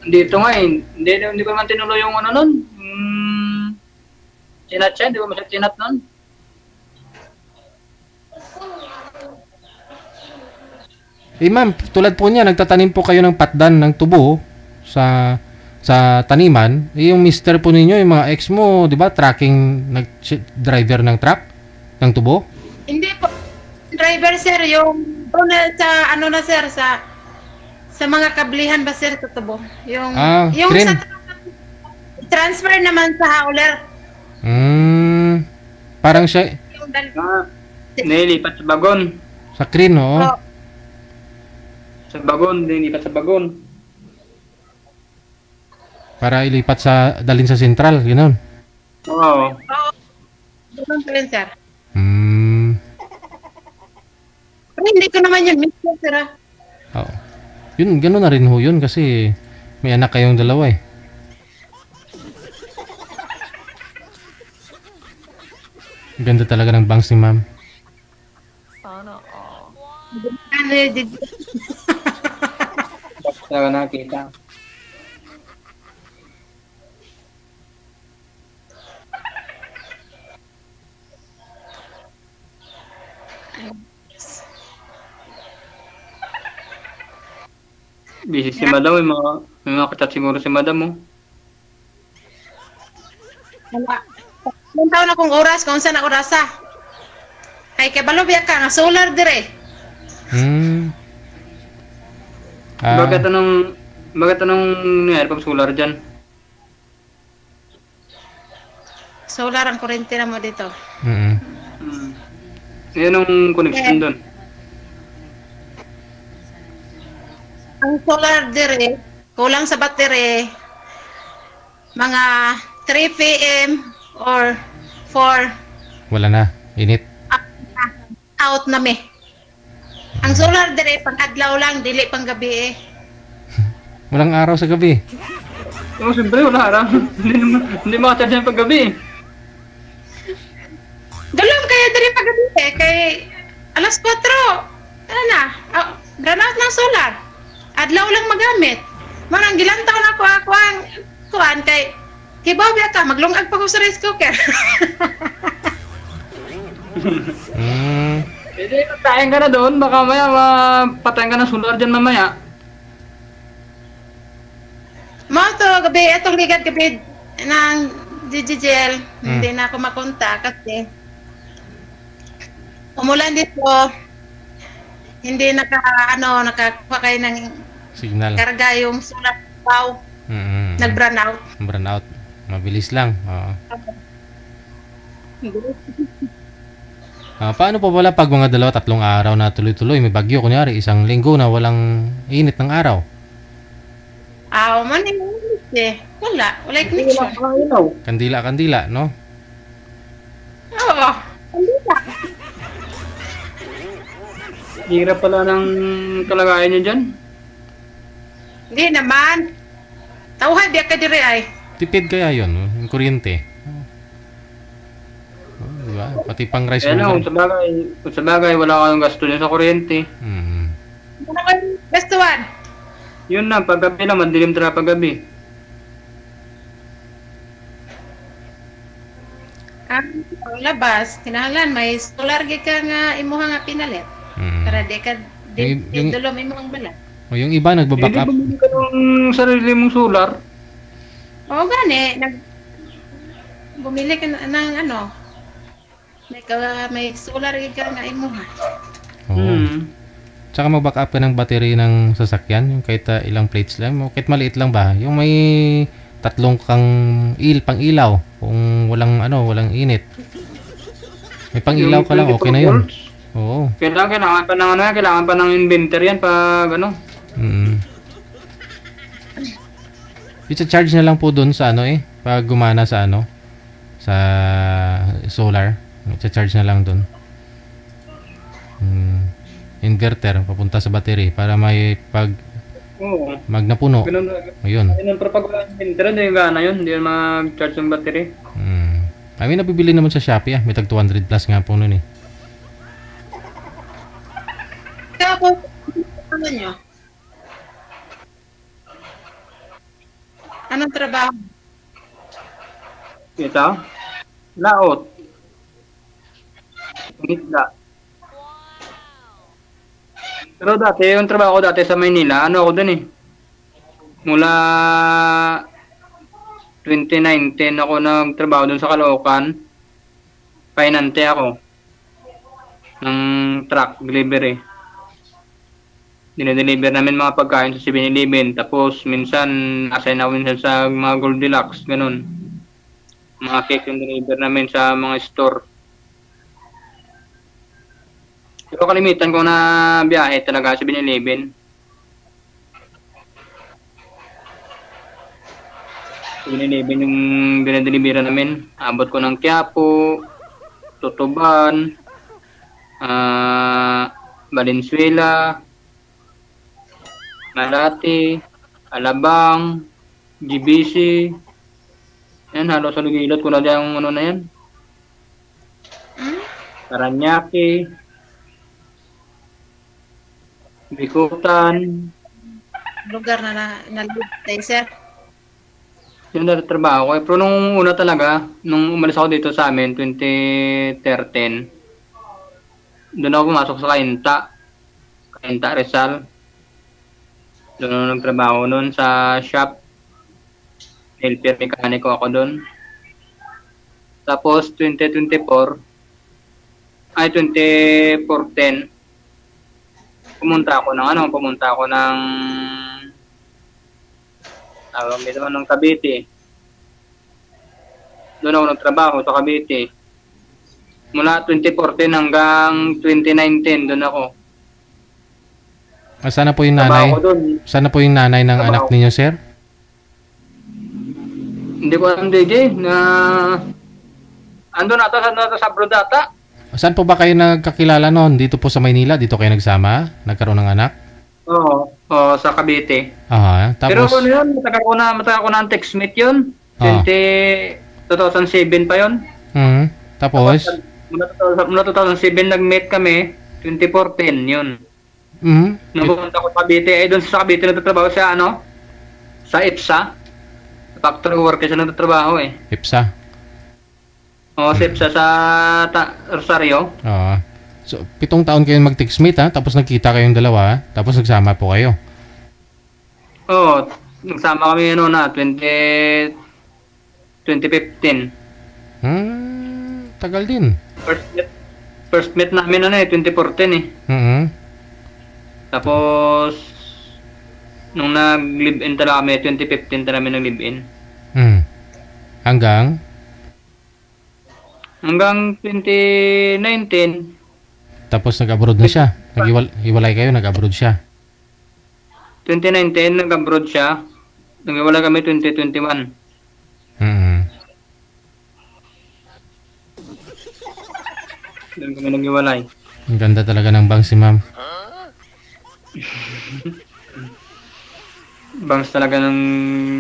Dito nga eh. Hindi ko naman tinuloy yung ano nun. Chinat siya, hindi ko masya chinat nun. Ma'am, tulad po niya, nagtatanim po kayo ng patdan ng tubo sa taniman. Yung mister po ninyo, yung mga ex mo, di ba, driver ng truck, ng tubo? Hindi po. Driver, sir, yung sa ano na, sir, sa mga kablihan ba, sir, tutubo. Yung crane. sa transfer naman sa hauler. Parang siya, Yung Nilipat sa bagon. sa crane, oo. Sa bagon, nilipat sa bagon. Para ilipat dalhin sa sentral, gano'n. Oo. Ganun po yun, sir. Pero hindi ko naman yun, mister, sir. Oo. Yun, gano'n na rin ho yun kasi may anak kayong dalawa eh. Ganda talaga ng bangs ni ma'am. Talaga nakita. Busy si madam, may mga katat siguro si madam mo. Wala. Ilang taon akong oras, kung saan ako rasa. Ay, kabalo biya ka, nga solar dire. Bakit anong nangyari pag solar dyan? Solar ang kurente na mo dito. Yan ang connection doon. Ang solar dire, kulang sa battery, mga 3 p.m. or 4 Wala na, init. out na me. Ang solar dire, pang adlaw lang, dili pang gabi eh. Walang araw sa gabi. Oo, siyempre wala araw. Hindi makacharge yan pag gabi. Dalam kaya dire pag gabi eh, kay alas 4, ano na, brownout ng solar. Adlaw lang magamit. Manang gilantaw na ako ang kuan kay kibaw ka, maglungag pa ko sa rice cooker. Hindi, patayin ka na doon. Baka maya mapatayin ka ng solar dyan mamaya. To gabi, itong ligat gabi ng DJL, hindi na ako makontak kasi umulan dito, hindi nakakuha kayo ng signal. Karga yung solar wow. Nag-burn out. Burn out. Mabilis lang. Oo. Paano po pala pag mga 2-3 araw na tuloy-tuloy may bagyo, kunyari 1 linggo na walang init ng araw? Maninit eh. Wala connection. Kandila, no? Oo, kandila. Hirap pala ng kalagayan niyo dyan. Hindi naman. Tawhay biya ka dire ay. Tipid kaya yun, no? Yung kuryente. Diba? Pati pang rice Kaya cooker. kung sa bagay, wala kayong gasto niya sa kuryente. Ano kayo gastuan? Yun na, paggabi lang, mandilim talaga paggabi. Labas, kinahanglan may solar gid ka nga imuha nga pinalit. Para di ka, Yung- dulom mo ang bala. O yung iba nagba-back Hindi up. bumili ka ng sarili mong solar. Oo, gani. Bumili ka ng ano. May solar ka nga imuha. Oo. Tsaka mag-back up ka ng battery ng sasakyan, yung kahit ilang plates lang, kahit maliit lang ba, yung may tatlong kang pang-ilaw, kung walang init. May pang-ilaw ka lang, okay na yun. Oo. Kailangan pa ng kailangan pa ng inventor yan pag ano. I-charge na lang po dun sa pag gumana sa sa solar. I-charge na lang dun. Inverter papunta sa battery para may Oo. magnapuno. Ganun. Ayun. Ganun pero pag wala ng inventor, hindi yung gana yun. Hindi yun mag-charge ng battery. May nabibili naman sa Shopee May tag 200 plus nga po nun eh. Tapos, ano nyo? Anong trabaho? Ito? Laot. Isda. Pero dati, yung trabaho ko dati sa Maynila, ako dun eh. Mula 2019 ako nagtrabaho dun sa Caloocan. Painante ako. Ng truck delivery. Dinedeliver namin mga pagkain sa 7-Eleven. Tapos minsan, assign ako minsan sa mga Goldilocks, ganun. Mga cake yung deliver namin sa mga store. Pero kalimitan ko na biyahe talaga sa 7-Eleven. 7-Eleven yung binadeliveran namin. Abot ko ng Quiapo, Tutuban, Valenzuela, Malati, Alabang, GBC. Yan, halos sa lugilot ko na dyan yung na yan. Paranaque, Bikutan. Lugar na tayo, sir. Yun na trabaho ko. Pero nung una talaga, nung umalis ako dito sa amin, 2013, doon ako pumasok sa Kainta Rizal. Doon ako nagtrabaho noon sa shop. Helper mekaniko ako doon. Tapos 2014, 2014, pumunta ako ng Cavite. Doon ako nagtrabaho sa Cavite. Mula 2014 hanggang 2019 doon ako. Sana po yung nanay. Sana po yung nanay ng anak ninyo, sir? Hindi ko alam, DJ, na ando na sa abroad data. Saan po ba kayo nagkakilala noon? Dito po sa Maynila? Dito kayo nagsama? Nagkaroon ng anak? Oo, sa Cavite. Aha, tapos... Pero ano yun, matagal ko na ang textmate yun. 2007 pa yun. Tapos? Mula 2007 nag-meet kami, 2014 yun. Nung pumunta ko sa Cavite, doon sa Cavite nagtatrabaho sa sa IPSA. Factory worker siya nagtatrabaho eh. IPSA? Oo, sa IPSA sa Rosario. Oo. So, 7 taon kayo mag-textmate tapos nagkita kayong dalawa, tapos nagsama po kayo? Oo, nagsama kami 2015. Tagal din. First meet namin 2014 eh. Tapos nung nag-live-in talaga kami 2015 talaga kami nag-live-in. Hanggang 2019. Tapos nag-abroad na siya. Hiwalay kayo, nag-abroad siya. 2019 nag-abroad siya. Nag-iwalay kami 2021. Doon kami nag-iwalay. Ang ganda talaga ng bangs si ma'am. Bangs talaga ng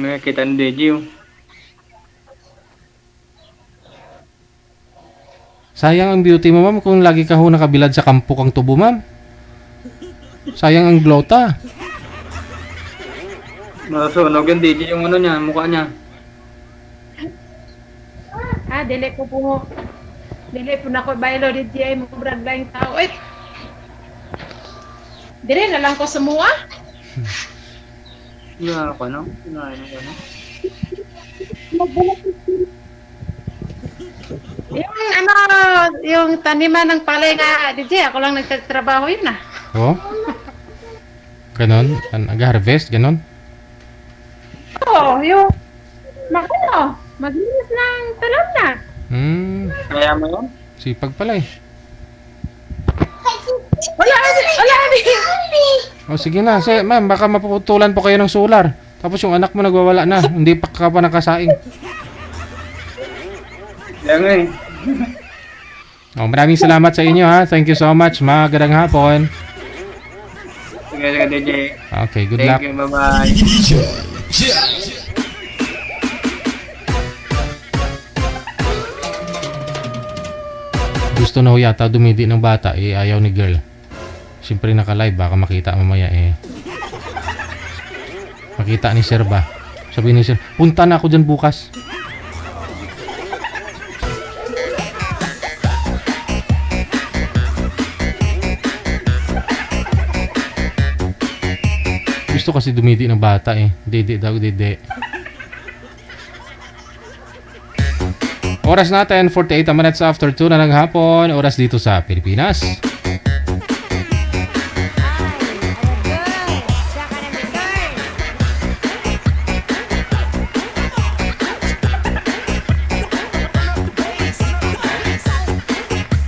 nakikita ng Deji. Sayang ang beauty mo, ma'am, kung lagi ka ho nakabilad sa kampo kang tubo, ma'am. Sayang ang glota. Nasunog yung Deji yung niya, mukha niya. Dili po na ko baylo di ay mo brad lang tao. Dire na lang ko sumua. Wala ako, no? Wala ako, no? Yung taniman ng palay nga, DJ, ako lang nagtatrabaho yun ah. Oh? Ganon? Nag-harvest? Ganon? Oo, yung maglinis ng talon na. Kaya mo yun? Sipag pala eh. Wala. O sige na, ma'am, baka mapuputulan po kayo ng solar. Tapos yung anak mo nagwawala na, hindi pa ka pa nakasaing. Kaya nga eh. Maraming salamat sa inyo ha. Thank you so much. Magandang hapon. Sige, DJ. Okay, good luck. Thank you, bye-bye. DJ Jel. Gusto na ho yata dumidi ng bata, eh ayaw ni girl. Siyempre naka-live, baka makita mamaya eh. Makita ni sir ba? Sabi ni sir, punta na ako dyan bukas. Gusto kasi dumidi ng bata eh. Didi daw, didi. Oras natin, 48 minutes after 2 na ng hapon. Oras dito sa Pilipinas.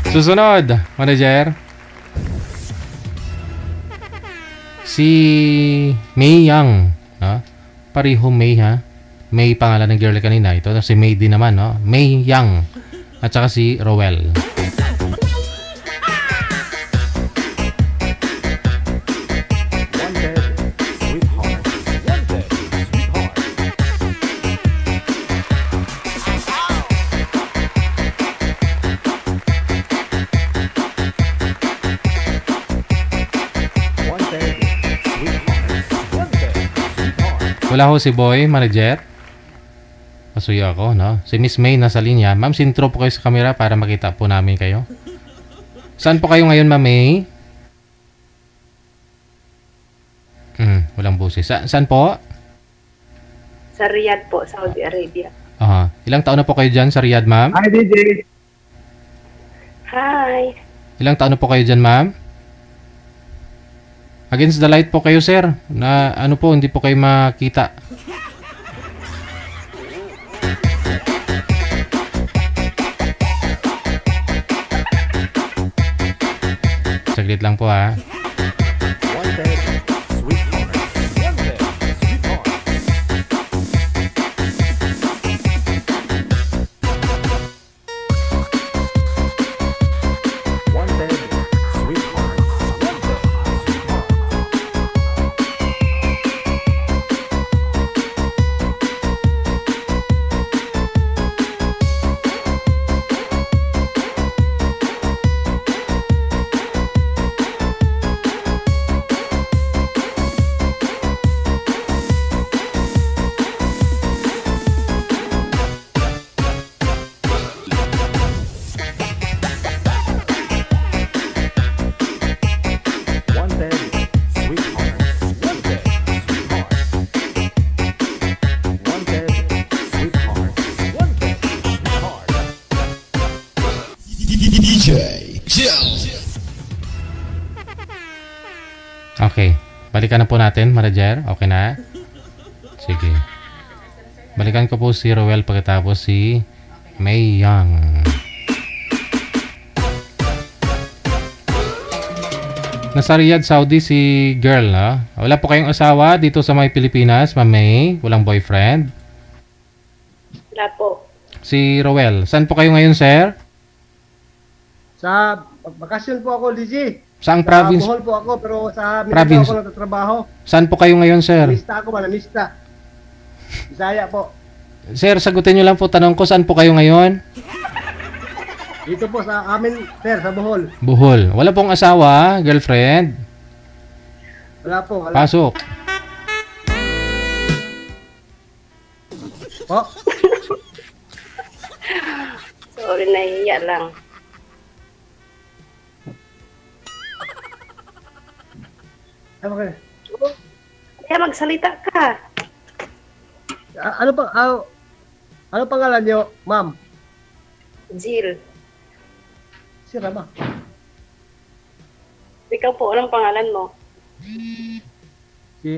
Susunod, manager. Si May Yang, no? Pareho May ha. May pangalan ng girl kanina. Ito si May din naman, no? May Yang. At saka si Rowell. Wala ho si Boy, manager. Masuyo ako, no? Si Miss May nasa linya. Ma'am, sintro po kayo sa camera para makita po namin kayo. Saan po kayo ngayon, Ma'am May? Walang busis. Saan po? Sa Riyadh po, Saudi Arabia. Aha. Ilang taon na po kayo dyan sa Riyadh, Ma'am? Hi, DJ. Hi. Ilang taon na po kayo dyan, Ma'am? Against the light po kayo, sir. Na ano po, hindi po kayo makita. Saglit lang po ha. DJ Jel. Okay. Balikan na po natin, manager. Okay na? Sige. Balikan ko po si Rowell pagkatapos si May Yang. Nasa Riyadh, Saudi si girl, no? Wala po kayong asawa dito sa may Pilipinas, Ma'am May? Walang boyfriend? Wala po. Si Rowell, saan po kayo ngayon, sir? Sa bakasyon po ako, DJ. Saang Sa province? Bohol po ako, pero sa Province. Mindanao ako nagtatrabaho. Saan po kayo ngayon, sir? Manista ako, manista. Bisaya po. Sir, sagutin nyo lang po tanong ko, saan po kayo ngayon? Dito po sa amin, sir, sa Bohol. Bohol. Wala pong asawa, girlfriend? Wala po, wala. Pasok. Po? Sorry, nahihiya lang. Okay. Kaya magsalita ka. Ano pangalan niyo, ma'am? Jill. Sira ba? Ikaw po, anong pangalan mo?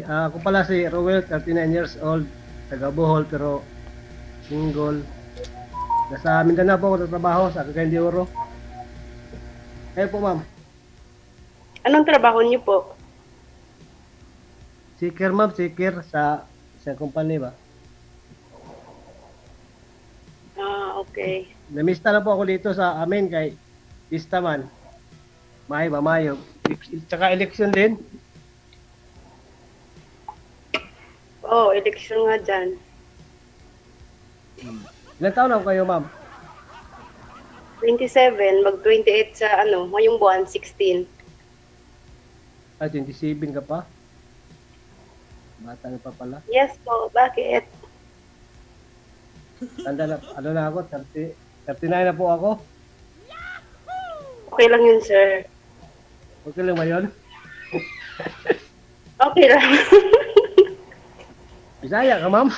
Ako pala si Rowell, 39 years old, taga Bohol, pero single. Nasa Mindanao po ako nagtrabaho sa Cagayan de Oro. Ayun po, ma'am. Anong trabaho niyo po? Seeker, ma'am, seeker sa company ba? Okay. Namista na po ako dito sa amin kay Pista man. Mayo ba, mayo. Tsaka election din. Oo, eleksyon nga dyan. Ilan taon na kayo, ma'am? 27, mag-28 sa ngayong buwan, 16. Ay, 27 ka pa? Bata pa pala. Yes po, bakit? Tanda na, ako, 39 na po ako. Okay lang yun, sir. Okay lang ba yun? Okay lang. Bisaya ka, ma'am?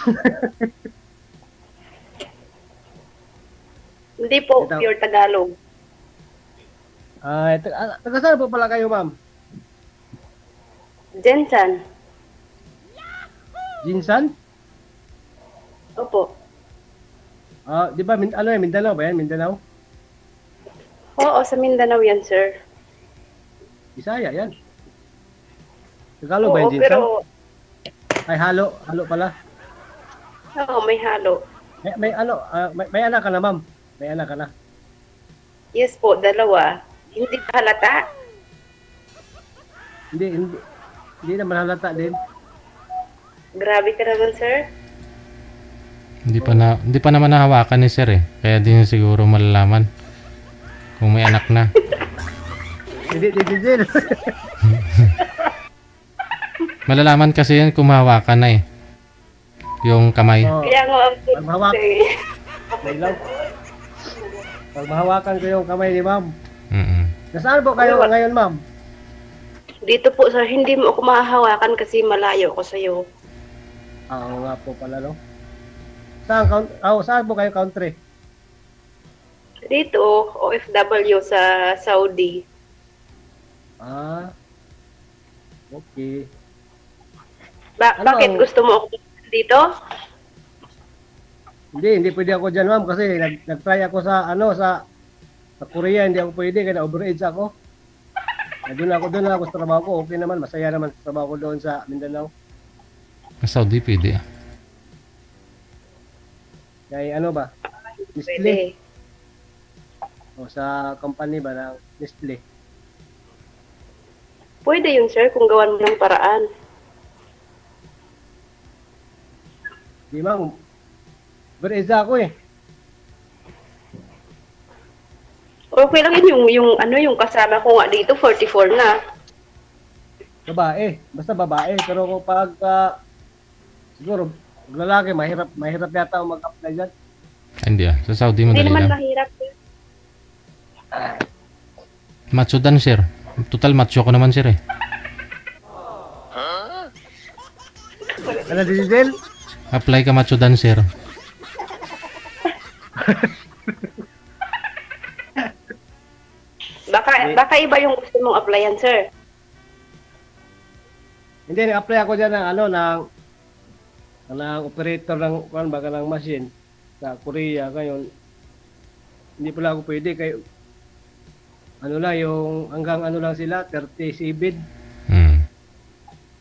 Hindi po, Ito. pure Tagalog. Taga saan po pala kayo, ma'am? Jensen. Jinsan? Opo. Di ba, Mindanao ba yan? Mindanao? Oo, sa Mindanao yan, sir. Bisaya yan. Tagalog ba Oo, yung Jinsan? pero Ay, halo pala. oo, may halo. May anak ka na, ma'am. May anak ka na. Yes po, dalawa. Hindi pa halata. Hindi naman halata din. Grabe ka naman, sir. Hindi pa naman nahawakan ni sir eh. Kaya di niya siguro malalaman kung may anak na. Hindi, Jill. Malalaman kasi yan kung mahawakan na eh. Yung kamay. Kaya nga ang Pag mahawak. Pag mahawakan ko yung kamay ni ma'am. Nasaan po kayo ngayon, ma'am? Dito po, sir, hindi mo ako mahahawakan kasi malayo ako sa'yo. Oo nga po pala, no? Saan po kayo country? Dito, OFW sa Saudi. Okay. Bakit gusto mo ako dito? Hindi pwede ako dyan, ma'am, kasi nag-try ako sa Korea, hindi ako pwede, kaya overage ako. Doon ako sa trabaho ko, okay naman, masaya naman sa trabaho ko doon sa Mindanao. Sa Saudi pwede ah. Kaya ba? Nestle? Pwede. O sa company ba ng Nestle? Pwede yun, sir, kung gawan mo ng paraan. Di, ma'am. Overage ako eh. Okay lang yun, yung kasama ko nga dito, 44 na. Babae. Basta babae. Pero kung siguro, lalaki, mahirap yata ang mag-apply dyan. Hindi ah. Sa Saudi Hindi madali naman lang. mahirap. Macho dan sir. Total macho ko naman sir eh. Ano, Diesel? Apply ka macho dan sir. Baka iba yung gusto mong applyan, sir. Hindi, nag-apply ako dyan ng operator ng machine sa Korea. Ngayon, hindi pala ako pwede. Kayo, yung hanggang lang sila, 30 CBID.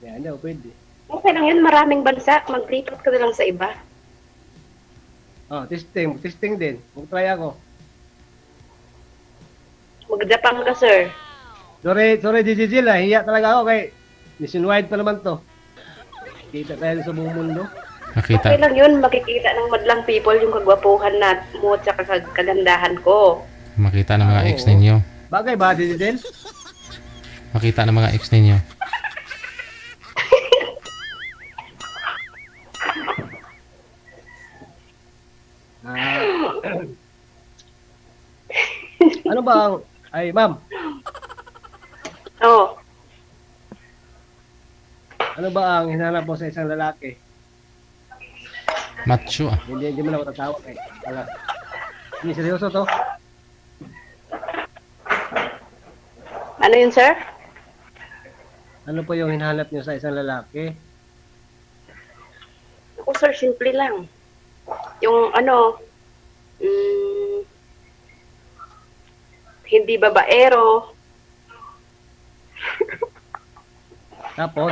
Kaya hindi ako pwede. Okay lang yun, maraming bansa. Mag-report ka na lang sa iba. Testing din. Mag-try ako. Mag-Japan ka, sir. Sorry, Gigi, hiya talaga ako kay nationwide pa naman to. Kita tayo sa buong mundo. Okay lang yun, makikita ng madlang people yung kagwapuhan mo at saka kagandahan ko. Makita ng mga ex ninyo. Bagay ba, Gigi? Makita ng mga ex ninyo. Ano ba ma'am? Oo. Ano ba ang hinahanap mo sa isang lalaki? Macho ah. Hindi mo na ako tatawag eh. Wala. Hindi, seryoso to. Ano yun, sir? Ano po yung hinahanap niyo sa isang lalaki? Ako, sir, simple lang. Yung ano, hindi babaero. Tapos,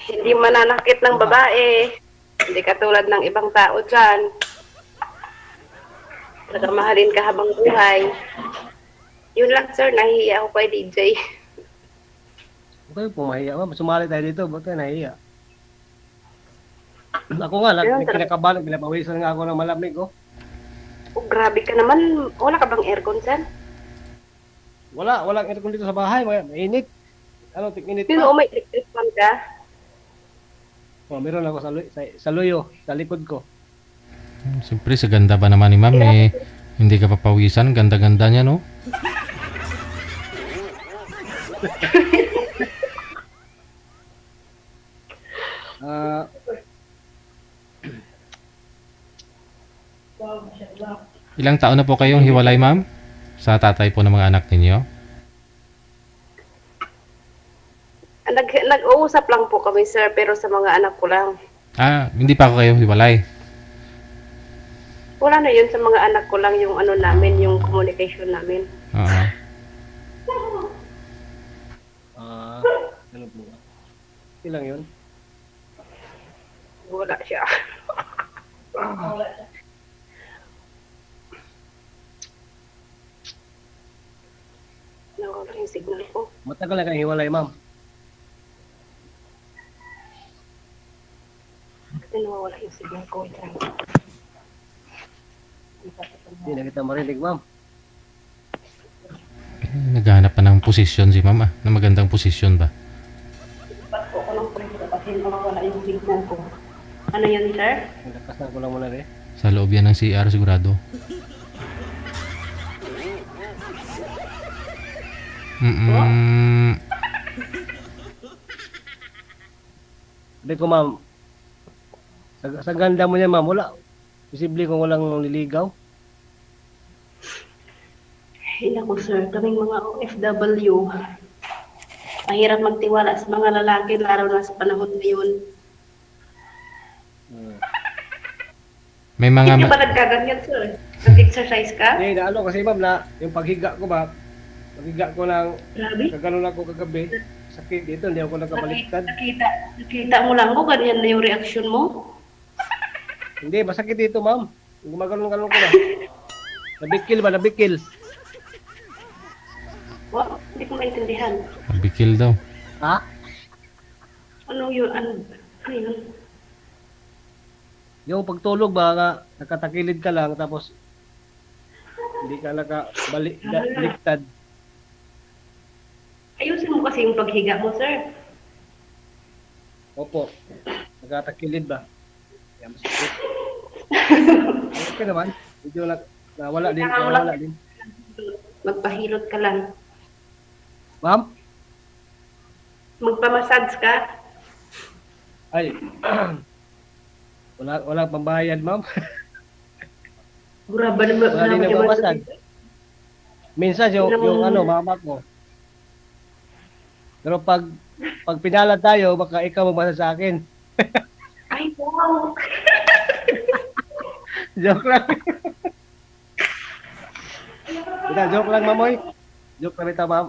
Hindi mananakit ng babae. Hindi katulad ng ibang tao dyan. Mahalin ka habang buhay. Yun lang, sir. Nahihiya ako kay DJ. okay po, mahiya. Ma'am, sumali tayo dito. Ba't tayo nahiya? Ako nga, Ayun, kinakabahan, pinapawisan nga ako ng malamig, oh. Oh, grabe ka naman. Wala ka bang aircon, sir? Walang aircon dito sa bahay. Mainit. Ano, tik-init Pero pa. may electric fan ka? Oh, meron ako sa luyo, sa likod ko. Siyempre, sa ganda ba naman ni ma'am eh. Hindi ka papawisan. Ganda-ganda niya, no? Ah, Ilang taon na po kayong hiwalay, ma'am? Sa tatay po ng mga anak ninyo? Nag-uusap lang po kami, sir, pero sa mga anak ko lang. Ah, hindi pa ako kayo hiwalay. Wala na yun, sa mga anak ko lang yung ano namin, yung communication namin. Oo. ano po? Ilang yun? Wala siya. Nawala yung signal ko. Matagal na kayong hiwalay, ma'am. Kasi nawawala yung signal ko. Hindi na kita marinig, ma'am. Naghahanap pa ng posisyon si ma'am ah. Na magandang posisyon ba? Ba't ko ng pressure kasi nawawala yung signal ko. Ano yun, sir? Nagkasan ko lang muna rin. Sa loob yan ng CR sigurado. Sabi ko, ma'am, sa ganda mo niya, ma'am, wala. Posible kung walang nililigaw. Ay, naku, sir. Kaming mga OFW. Mahirap magtiwala sa mga lalaki, lalo na sa panahon ngayon. May mga Hindi ba nagkaganyan, sir? Nag-exercise ka? Hindi, naano kasi, ma'am, na yung paghiga ko ba, paghiga ko ng, Grabe. kaganon ako kagabi, sakit dito, hindi ako nakabaliktad. Nakita mo lang ko, ganyan na yung reaction mo. Hindi, masakit dito, ma'am. Gumaganon-ganon ko na. Nabikil ba? Nabikil. Wow, hindi ko maintindihan. bikil daw. Ha? Ano yun? Ano yun? Yung pagtulog ba, nakatakilid ka lang, tapos hindi ka nakabaliktad. Ayusin mo kasi yung paghiga mo, sir. Opo. Nakatakilid ba? Kaya masakit. Okay naman. Medyo nawala din. Nawala din. Magpahilot ka lang. Ma'am? Magpamassage ka. Ay. Walang pambayad, ma'am. Guraba na Wala din nagpapasad. Minsan yung mama ko. Pero pag pinalad tayo, baka ikaw magbasa sa akin. Ay, wow! Joke lang. Joke lang, mamoy. Joke lang ito, ma'am.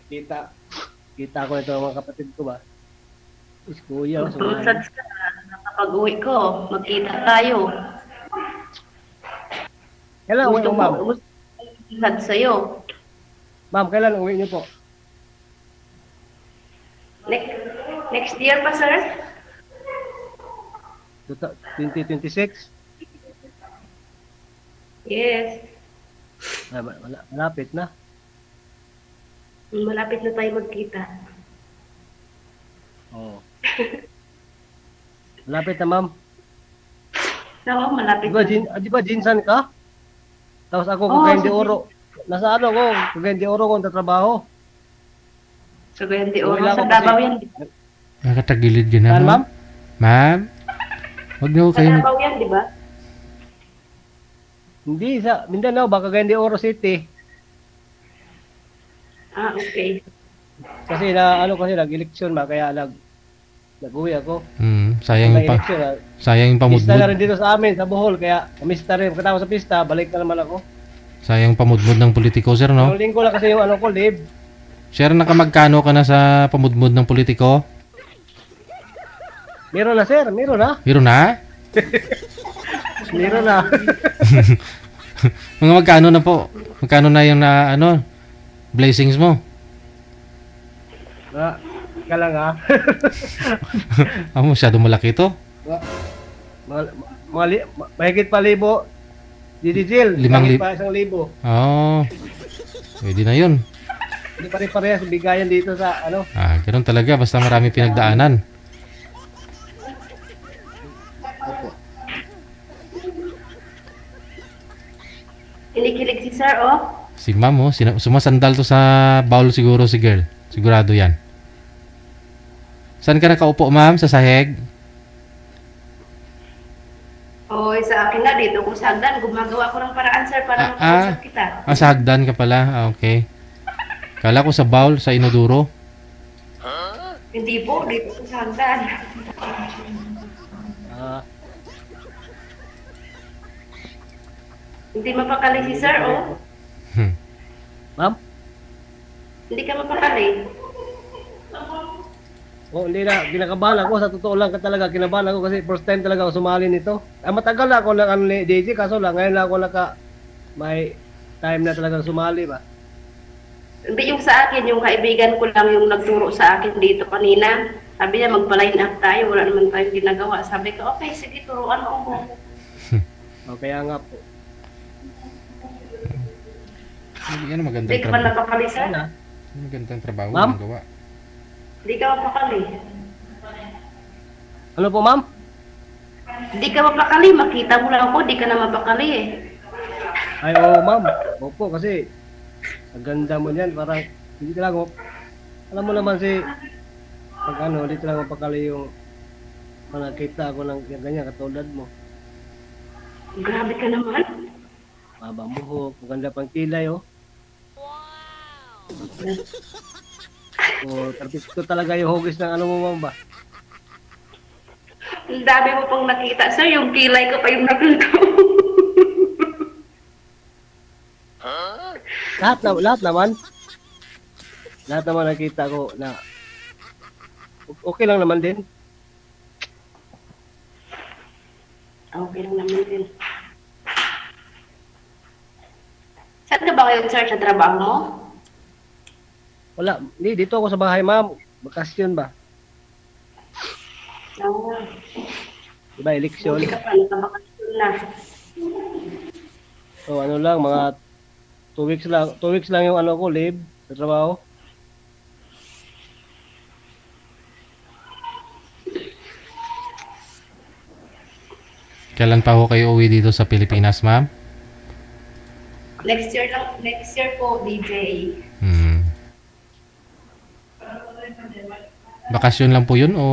Kita ko ito mga kapatid ko ba? Is kuya. Massage ka na. Kapag-uwi ko, magkita tayo. Kailan uwi mo, ma'am? Massage sa'yo. Ma'am, kailan uwi niyo po? Next year pa, sir? 2026? Yes. Ay, malapit na. Malapit na tayo magkita. Oo. Malapit na, ma'am. Oo, malapit na. Di ba jinsan ka? Tapos ako kakain de oro. nasa ano ko, Cagayan de Oro kung tatrabaho. So, ganyan di Oro. Wala Sa ako Davao kasi- yan. Nakatagilid yun Saan, na, ma'am? Ma'am? Huwag niyo Sa kayo... Davao yan, di ba? Hindi, sa Mindanao, baka Cagayan de Oro City. Ah, okay. Kasi na, ano kasi, nag-eleksyon ba, kaya nag-uwi ako. Sayang yung Nag-eleksyon, sayang yung pista na pamudmud. rin dito sa amin, sa Bohol, kaya namista rin. Katapos sa pista, balik na naman ako. Sayang pamudmud ng politiko, sir, no? Yung linggo lang kasi yung ano ko, live. Sir, nakamagkano ka na sa pamudmud ng politiko? Meron na, sir. Meron na. Meron na? Meron na. Mga magkano na po? Magkano na yung blessings mo? Ka lang, ha? Masyado malaki to. Mahigit pa 1,000. Didijil. 5,000. Mahigit pa 1,000. Oo. Pwede na yun. Hindi pa rin parehas bigayan dito sa ano. Ganun talaga. Basta marami pinagdaanan. Kinikilig si sir, oh. Si ma'am, oh. Sumasandal to sa bowl siguro si girl. Sigurado yan. Saan ka nakaupo, ma'am? Sa sahig? Oh, sa akin nga dito, kung sagdan, gumagawa ko ng paraan, sir, para makausap kita. Sa hagdan ka pala. Okay. Kala ko sa bowl, sa inoduro. Hindi po, dito ko sa hagdan. Hindi mapakali si sir, oh. Ma'am? Hindi ka mapakali. Oh, hindi na. Kinakabahan ako. Sa totoo lang ka talaga. Kinabahan ako kasi first time talaga ako sumali nito. Matagal na ako ng ano ni DJ. Kaso lang, ngayon lang ako may time na talagang sumali ba. Hindi yung sa akin, yung kaibigan ko lang yung nagturo sa akin dito kanina. Sabi niya, magpa-line up tayo. Wala naman tayong ginagawa. Sabi ko, okay, sige, turuan mo ako. Kaya nga po. Yan ang magandang Hindi ka ba trabaho. napakali, sir? Magandang trabaho Ma'am? ang gawa. Hindi ka mapakali. Ano po, ma'am? Hindi ka mapakali. Makita mo lang ako, hindi ka na mapakali eh. Ay, oo, ma'am. Opo, kasi ang ganda mo niyan. Parang, hindi ka lang, alam mo naman si, pag ano, dito lang mapakali yung nakita ako ng yung ganyan, katulad mo. Grabe ka naman. Mabang buhok, maganda pang kilay, oh. Oh, perfecto talaga yung hugis ng ano mo, ma'am ba? Ang dami mo pang nakita. Sir, yung kilay ko pa yung nakita ko. Lahat naman. Lahat naman nakita ko na okay lang naman din. Okay lang naman din. Saan ka ba kayo, sir, sa trabaho mo? Wala, hindi, dito ako sa bahay, ma'am. Bakasyon ba? Diba, eleksyon? Hindi ka pa, nakabakasyon na. So, ano lang, mga 2 weeks lang. 2 weeks lang yung ano ko, leave sa trabaho. Kailan pa ho kayo uwi dito sa Pilipinas, ma'am? Next year po, DJ. Bakasyon lang po yun o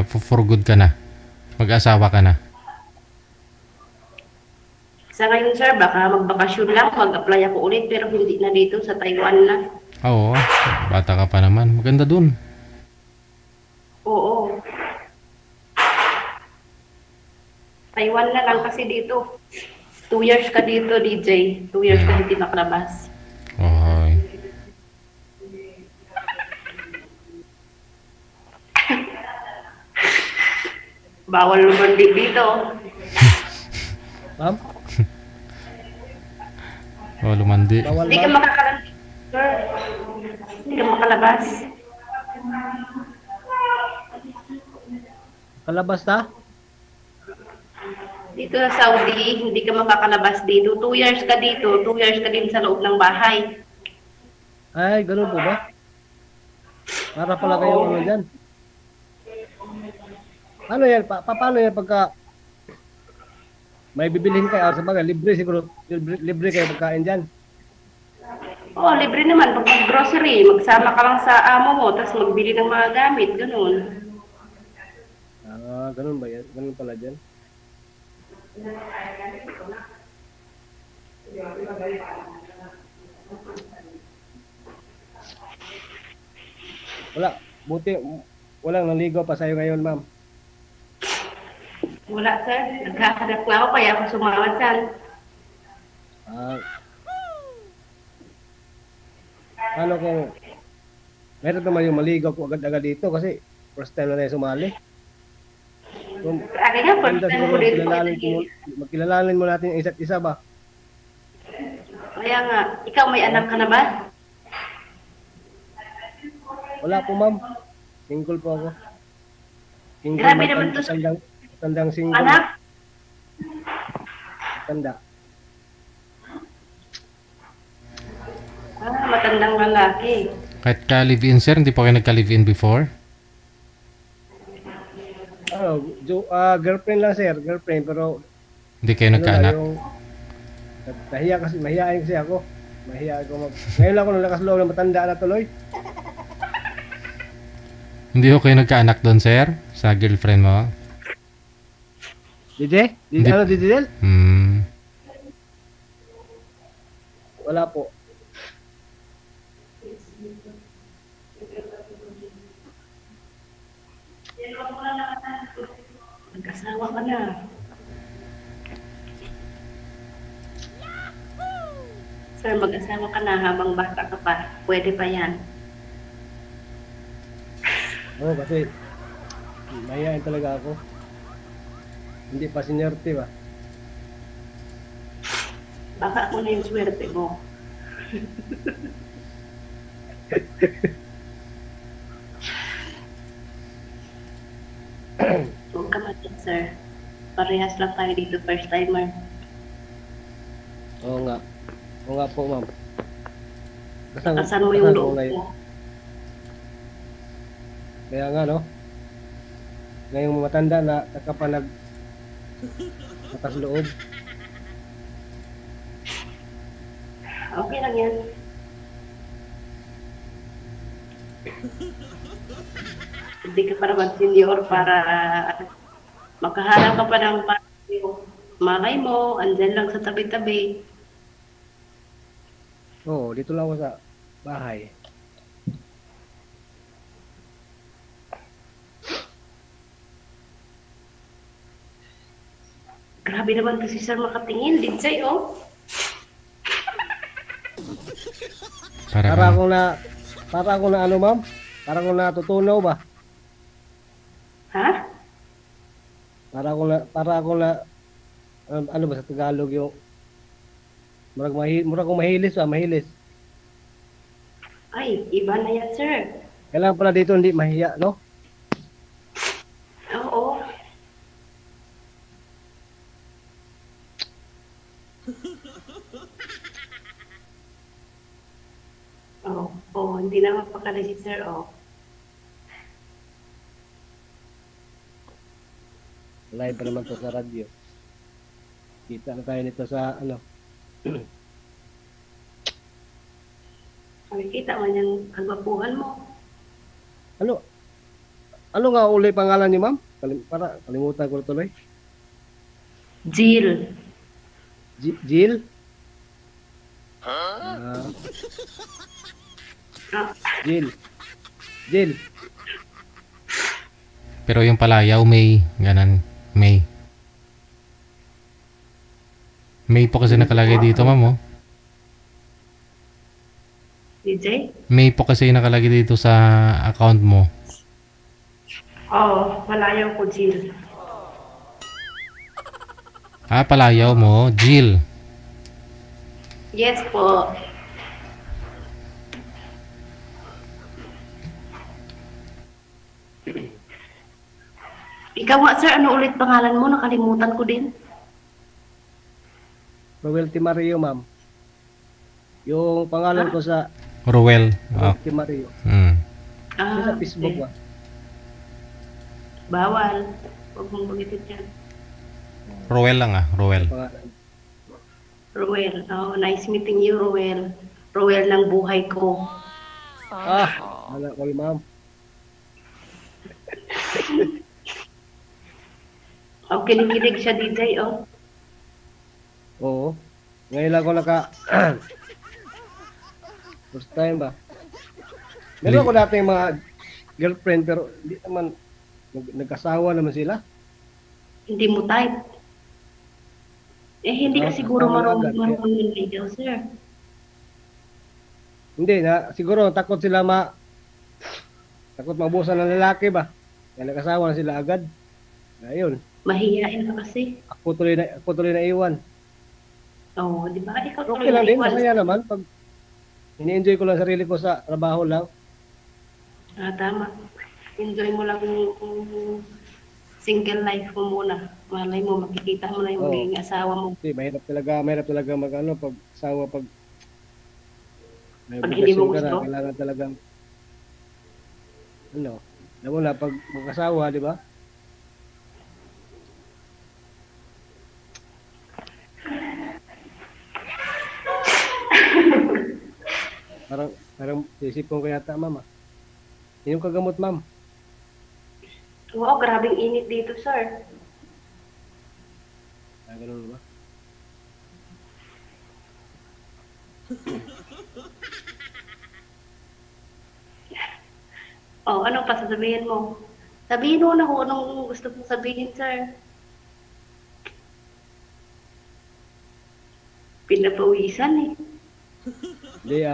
for good ka na? Mag-asawa ka na? Sa ngayon, sir, baka magbakasyon lang, mag-apply ako ulit, pero hindi na dito, sa Taiwan na. Oo, bata ka pa naman. Maganda dun. Oo. Taiwan na lang kasi dito. 2 years ka dito, DJ. 2 years ka hindi makalabas. Okay. Bawal lumandi dito. Ma'am? Lumandi. Bawal, Hindi ka ma'am? makakalandi, sir. Hindi ka makalabas. Kalabas na? Dito sa Saudi, hindi ka makakalabas dito. 2 years ka dito, 2 years ka din sa loob ng bahay. Ay, ganun po ba? Para pala kayo ano dyan. Ano yan? Paano yan pagka may bibilihin kayo sa bagay, libre siguro, libre kayo pagkain dyan. Oo, libre naman. Pag mag-grocery, magsama ka lang sa amo mo, tapos magbili ng mga gamit, ganun. Ah, ganun ba yan? Ganun pala dyan? Wala, buti, walang naligaw pa sa'yo ngayon, ma'am. Wala, sir. Naghahanap nga ako, kaya ako sumawad, sir. Ah, ano kung meron naman yung maligaw ko agad-agad dito kasi first time na tayo sumali. Kung Akin nga, first ganda time siguro ko dito. magkilalanin mo natin yung isa't isa ba? Kaya nga, ikaw may anak ka na ba? Wala po, ma'am. Single po ako. Single, Grabe naman to, sir. Tandang single. Anak? Tanda. Ah, matandang lalaki. Kahit ka-live-in, sir, hindi pa kayo nagka-live-in before? Ano, girlfriend lang, sir. Girlfriend, pero Hindi kayo ano nagkaanak? lang, yung mahihain kasi ako. Mahihain ko ngayon lang ako nalakas loob na matanda na tuloy. Hindi ko kayo nagkaanak doon, sir? Sa girlfriend mo? DJ? Hindi. Ano, DJ Del? Wala po. Mag-asawa ka na. Sir, mag-asawa ka na habang bata ka pa. Pwede pa yan. Oo, kasi mahihain talaga ako. Hindi pa seniority ba? Baka ako na yung swerte mo. Huwag ka matin, sir. Parehas lang tayo dito, first timer. Oo nga. Oo nga po, ma'am. Asan mo yung ko loob ngayon. mo? Kaya nga, no? Ngayong matanda na nakapanag atas loob. Okay lang yan. Hindi ka pa naman senior para makaharap ka pa ng malay mo, andyan lang sa tabi-tabi. Oo, dito lang ako sa bahay. Grabe naman kasi sir makatingin, Didsay, oh. Para akong na ano, ma'am? Para akong natutunaw ba? Ha? Para akong na ano ba sa Tagalog yung murag akong mahilis ba, mahilis. Ay, iba na yan, sir. Kailangan pala dito hindi mahiya, no? Oo. Oh, hindi na mapakala si sir, oh. Live pa naman to sa radyo. Kita na tayo nito sa ano. Nakikita man yung kagwapuhan mo. Ano nga uli pangalan niyo, ma'am? Kalimutan ko tuloy. Jill. Jill? Jill. Pero yung palayaw, May. Ganon. May. May po kasi nakalagay dito, ma'am, oh. DJ? May po kasi nakalagay dito sa account mo. Oo, malayaw ko, Jill. Ah, palayaw mo, Jill. Yes po. Ikaw nga, sir, ano ulit pangalan mo? Nakalimutan ko din. Roelty Mario, ma'am. Yung pangalan ko sa Roel. Oh. Roelty Mario. Ah, Sa Facebook ba? bawal. Huwag mong bagitin yan. Roel lang Roel. Pangalan. Ruel. Oh, nice meeting you, Ruel. Ruel ng buhay ko. Wala ko ma'am. Oh, kinikilig siya, DJ, oh. Oo. Ngayon lang ako first time ba? Meron ako dati mga girlfriend pero hindi naman nagkasawa naman sila. Hindi mo type. Hindi ka siguro marunong manligaw, sir. Hindi na siguro takot sila takot maubusan ng lalaki ba? Kaya nagkasawa na sila agad. Ayun. Mahihain ka kasi. Ako tuloy na iwan. Oh, di ba? Ikaw Okay lang din, masaya naman pag ini-enjoy ko lang sarili ko sa trabaho lang. Tama. Enjoy mo lang yung single life mo muna. Malay mo, makikita mo na yung magiging asawa mo. Kasi mahirap talaga pag asawa, pag may Pag hindi mo obligasyon ka gusto? na, kailangan talagang alam mo na, pag mag-asawa, di ba? Parang isipon ko yata, ma'am. Inom ka gamot, ma'am. Oo, grabing init dito, sir. Ganun ba? Oh, ano pa sasabihin mo? Sabihin mo na kung anong gusto mong sabihin, sir. Pinapawisan eh. Hindi,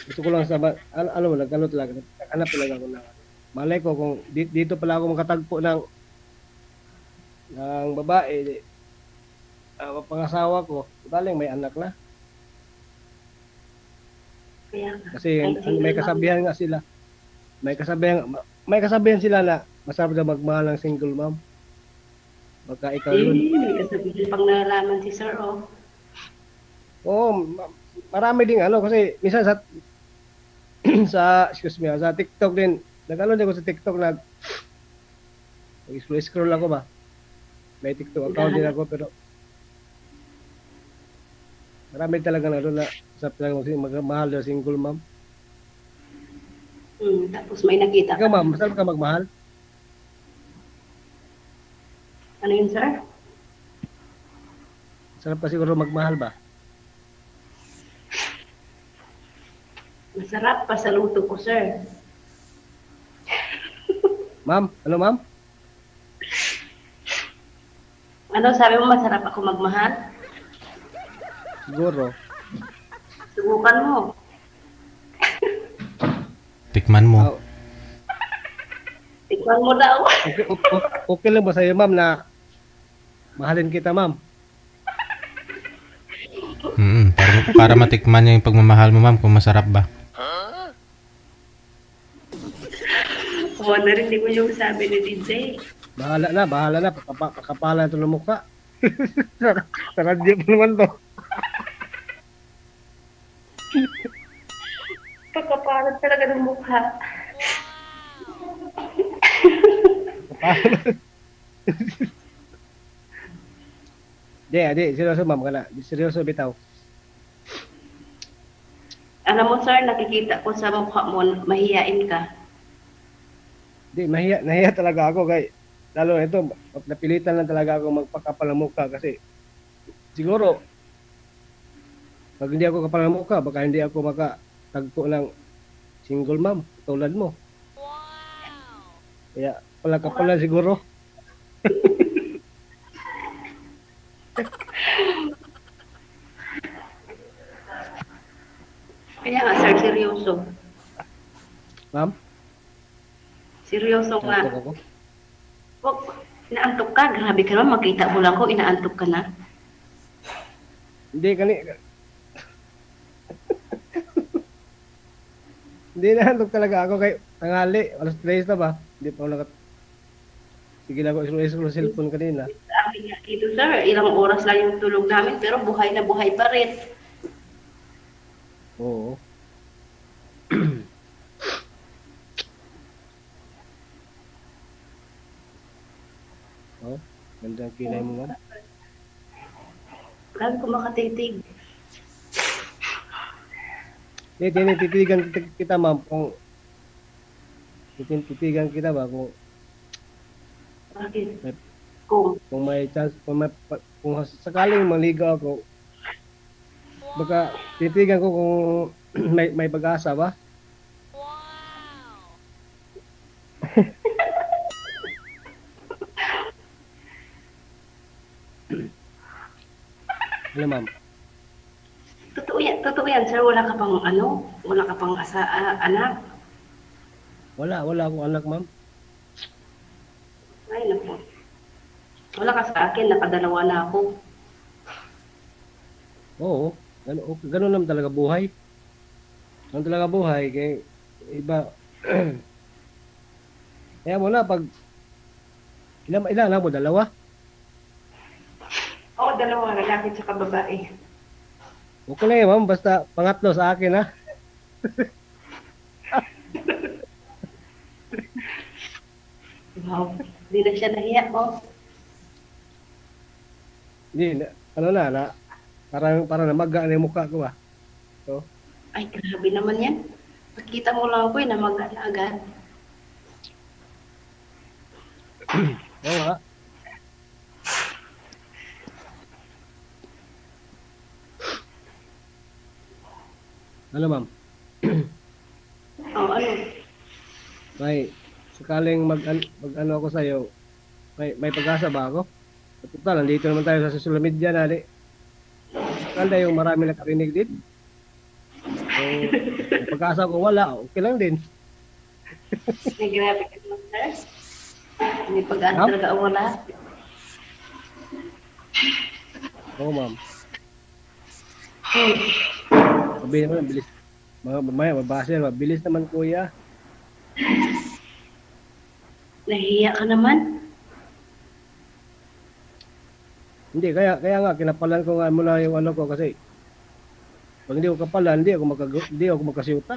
gusto ko lang nagkanot lang. Hanap talaga ako na. Malay ko kung dito pala ako makatagpo ng babae, pangasawa ko, baling may anak na. Kaya, Kasi may kasabihan nga sila. May kasabihan sila na masarap na magmahal ng single mom. Baka ikaw yun. may kasabihin pang nalaman si sir, oh. Oo, marami ding kasi minsan sa sa TikTok din, nag-ano din ako sa TikTok, scroll ako ba? May TikTok account din ako, pero marami talaga na sa magmahal na single mom. Tapos may nakita Ikaw ma'am, masarap ka magmahal? Ano yun, sir? Masarap pa siguro magmahal ba? Masarap pa sa luto ko, sir. Ma'am? Ano ma'am? Ano, sabi mo masarap ako magmahal? Siguro. Subukan mo. Tikman mo. Tikman mo daw. Okay lang ba sa'yo ma'am na mahalin kita ma'am? Para matikman niya yung pagmamahal mo, ma'am, kung masarap ba. Oo, narinig mo yung sabi ni DJ. Bahala na. Pakapalan ito ng mukha. Sa radyo pa naman to. Pagkapalat talaga ng mukha. Di, seryoso ma'am ka na. Seryoso bitaw. Alam mo, sir, nakikita ko sa mukha mo, mahihain ka. Di, nahiya talaga ako kay lalo na ito, napilitan lang talaga ako magpakapal ng mukha kasi siguro pag hindi ako kapal ng mukha, baka hindi ako makatagpo ng single mom tulad mo. Kaya pala kapalan siguro. Kaya nga, sir, seryoso. Ma'am? Seryoso nga. Naantok ako? Wag, inaantok ka. Grabe ka naman, makita mo lang ko, inaantok ka na. Hindi, Hindi naantok talaga ako kay tanghali. Alas 3 na ba? Hindi pa ako Sige lang ako scroll cellphone kanina. Sa amin nga dito, sir, ilang oras lang yung tulog namin, pero buhay na buhay pa rin. Oo. Oh, ganda ang kilay mo, ma'am. Grabe ko makatitig. Tititigan kita, ma'am, kung tititigan kita ba kung Bakit? may, Kung may chance, kung sakaling maligaw ako, baka titigan ko kung may pag-asa ba? Ano, ma'am? Totoo yan, sir. Wala ka pang wala ka pang anak. Wala akong anak, ma'am. Ay, naku. Wala ka sa akin, nakadalawa na ako. Oo, ganun naman talaga buhay. Ganun talaga buhay, kaya iba. Kaya mo na, pag ilan na mo, dalawa? Oo, dalawa, lalaki tsaka babae. Okay lang ma'am, basta pangatlo sa akin, ha? Wow, hindi na siya nahiya, oh. Hindi, parang namaga na yung mukha ko, ha? So, Ay, grabe naman yan. Pagkita mo lang ako, namaga na agad. oo nga. Ano, ma'am? Oh, ano? May sakaling mag-ano ako sa'yo, may pag-asa ba ako? Total, nandito naman tayo sa social media na, di. Kanda yung marami nakarinig din. So, may pag-asa ko wala, okay lang din. May grabe ka naman, sir. May pag-asa Ma'am? talaga ang wala. Oo, ma'am. Sabi naman, bilis. Mga mamaya, mabasa yan, mabilis naman, kuya. Nahiya ka naman. Hindi, kaya nga, kinapalan ko nga muna yung ano ko kasi pag hindi ko kapalan, hindi ako magkasyuta.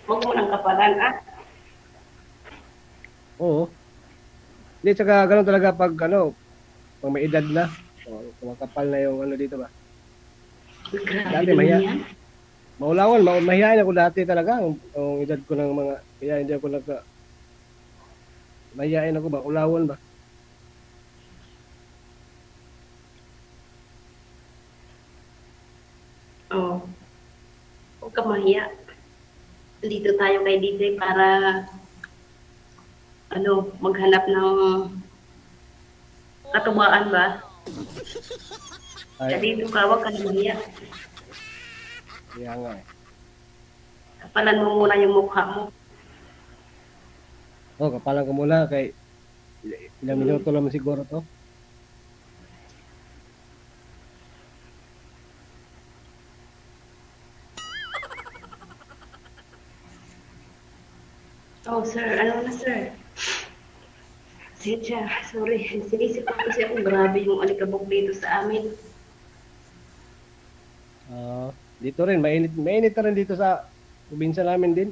Huwag mo nang kapalan, ah. Oo. Hindi, tsaka ganun talaga pag may edad na, kumakapal na yung ano dito ba. Grabe Dati, naman yan. Maulawan, mahihain ako dati talaga, yung edad ko ng mga, kaya hindi ako mahihain ako ba, ulawan ba. Oo. Huwag ka mahiya. Dito tayo kay DJ para maghanap ng katuwaan ba? Kaya dito ka, huwag ka nang mahiya. Kaya nga eh. Kapalan mo muna yung mukha mo. Kapalan ko muna kay ilang minuto lang siguro to. Oh, sir. Ano na, sir? Sige, sorry. Sinisip ko kasi ako grabe yung alikabok dito sa amin. Dito rin, mainit na rin dito sa probinsya namin din.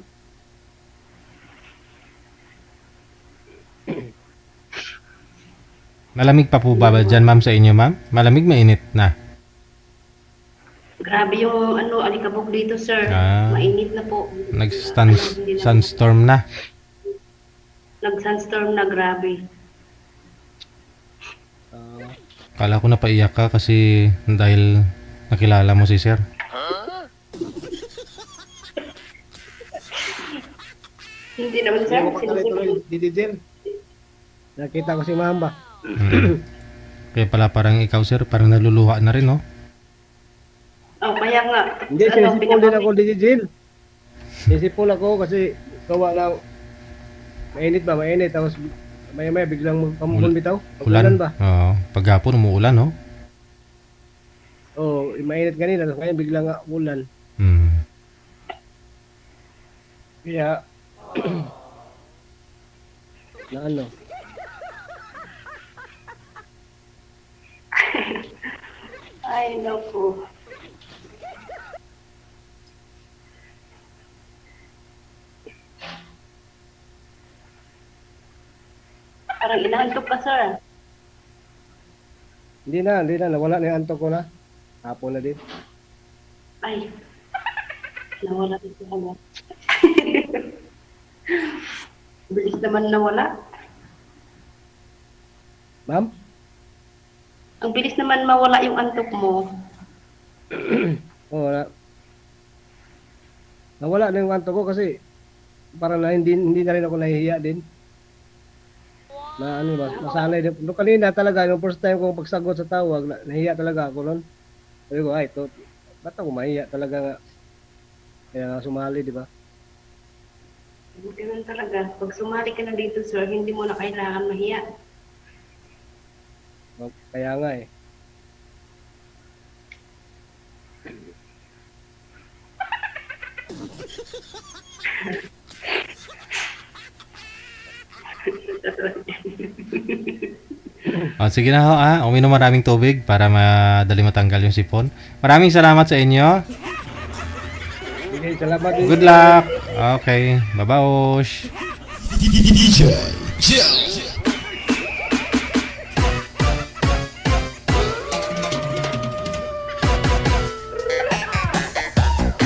Malamig pa po ba dyan, ma'am, sa inyo, ma'am? Malamig, mainit na. Grabe yung alikabok dito, sir. Mainit na po. Sunstorm na. Nag-sunstorm na, grabe. Kala ko napaiyak ka kasi dahil nakilala mo si sir. Hindi naman, sir. Dididil. Nakita ko si Mamba. Kaya pala parang ikaw, sir, parang naluluha na rin, no? Oh, kaya nga. Hindi, sinisipol din ako, Dididil. Sinisipol ako kasi gawa lang. Mainit. Tapos maya biglang pamukon bitaw. Ulan ba? Oo. Paghapon umuulan, no? Oo, mainit kanina. Tapos ngayon biglang ulan. Kaya, na ano? Ay, naku. Parang inaantok ka, sir. Hindi na, nawala na yung antok ko na. Hapon na din. Ay, nawala ito agad. Bilis naman nawala. Ma'am? Ang bilis naman mawala yung antok mo. Oo, nawala na yung antok ko kasi parang na hindi na rin ako nahihiya din. Na ano ba, nasanay din. Noong kanina talaga, yung first time kong pagsagot sa tawag, nahihiya talaga ako noon. Sabi ko, ay, ba't ako mahihiya talaga nga? Kaya nga sumali, di ba? Ganun talaga. Pag sumali ka na dito, sir, hindi mo na kailangan mahiya. Kaya nga eh. Sige na ho, uminom maraming tubig para madali matanggal yung sipon. Maraming salamat sa inyo. Sige, salamat din. Good luck. Okay, babaosh. DJ Jel.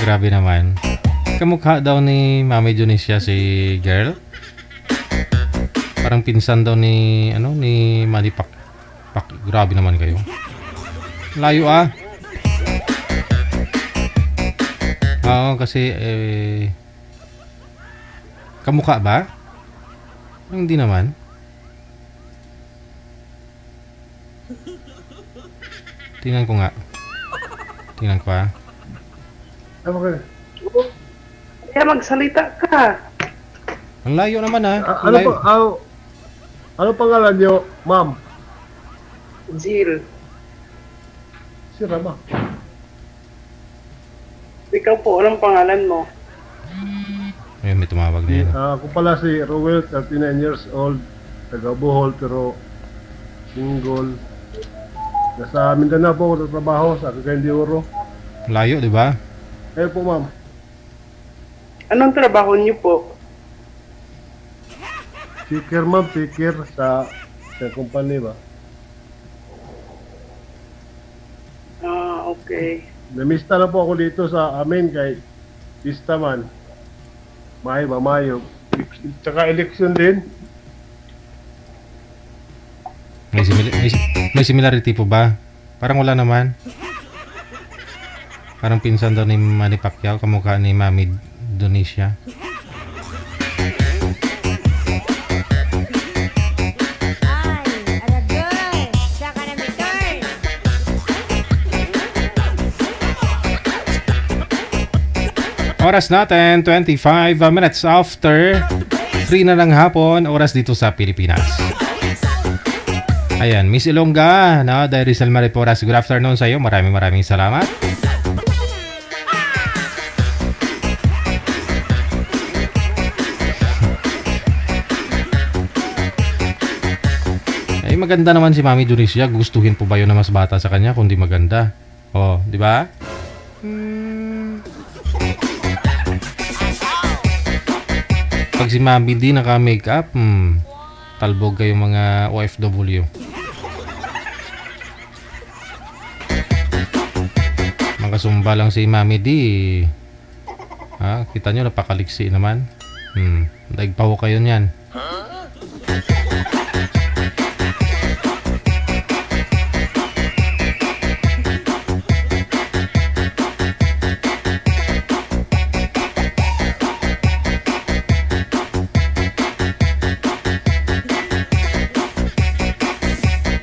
Grabe naman. Kamukha daw ni Mami Dionisia si girl. Parang pinsan daw ni Manny Pak. Grabe naman kayo. Layo Oo, kasi kamukha ba? Hindi naman. Tingnan ko nga. Okay. Kaya magsalita ka. Ang layo naman Ano pangalan niyo, ma'am? Jill. Si Rama. Ikaw po, anong pangalan mo? Ayun, may tumawag na yan. Ako pala si Rowell, 39 years old, taga Bohol, pero single. Nasa Mindanao po ako trabaho sa Cagayan de Oro. Layo, di ba? Kayo po, ma'am. Anong trabaho niyo po? Seeker, ma'am, sa company ba? Okay. Namista na po ako dito sa amin kay Pista man. Mayo. Tsaka election din. May similarity po ba? Parang wala naman. Parang pinsan daw ni Manny Pacquiao, kamukha ni Mami Dionisia. Oras natin, 25 minutes after 3 na ng hapon, oras dito sa Pilipinas. Ayan, Miss Ilongga, Diary Sal Mariporas, good afternoon sa iyo. Maraming salamat. Ay, maganda naman si Mami Dionisia. Gustuhin po ba yun na mas bata sa kanya kung di maganda? Oh, di ba? Pag si Mami di naka-makeup, talbog kayo mga OFW. Makasumba lang si Mami di. Kita nyo, napakaliksi naman. Daigpaw kayo niyan.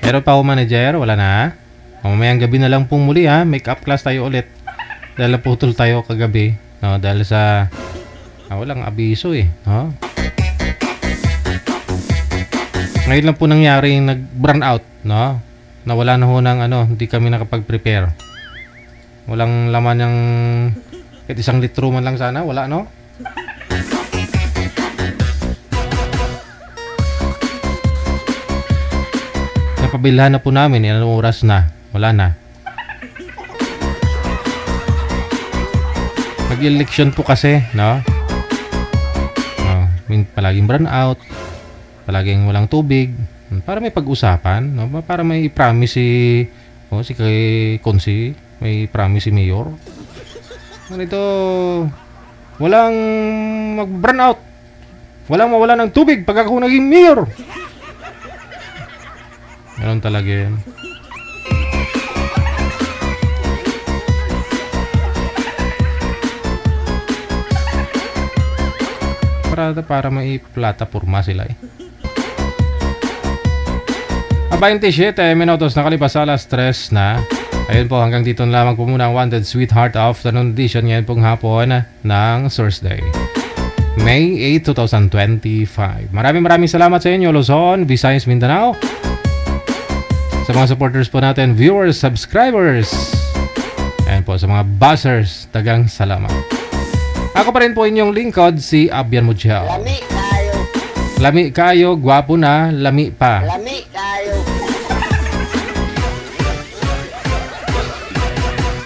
Meron pa ako manager, wala na. Mamayang gabi na lang pong muli make-up class tayo ulit. Dahil naputol tayo kagabi. No? Dahil sa walang abiso no? Ngayon lang po nangyari yung nag-burn out. No? Nawala na ho ng hindi kami nakapag-prepare. Walang laman yung kahit 1 litro man lang sana. Wala, no? Napabilhan na po namin. Anong oras na? Wala na. Mag-election po kasi, no? Palaging burn out. Palaging walang tubig. Para may pag-usapan, no? Para may promise si kay Konsi, may promise si Mayor. Ganito, walang mag-burn out. Walang mawala ng tubig pag ako naging Mayor. Ganun talaga yan. Para may plataporma sila eh. 27 minutos nakalipas alas 3 na. Ayun po, hanggang dito na lamang po muna ang Wanted Sweetheart Afternoon Edition ngayon pong hapon ng Thursday, May 8, 2025. Maraming salamat sa inyo, Luzon, Visayas, Mindanao. Sa mga supporters po natin, viewers, subscribers. Ayan po, sa mga buzzers, tagang salamat. Ako pa rin po inyong lingkod, si Abian Mujel. Lami kayo. Lami kayo, gwapo na, lami pa. Lami kayo.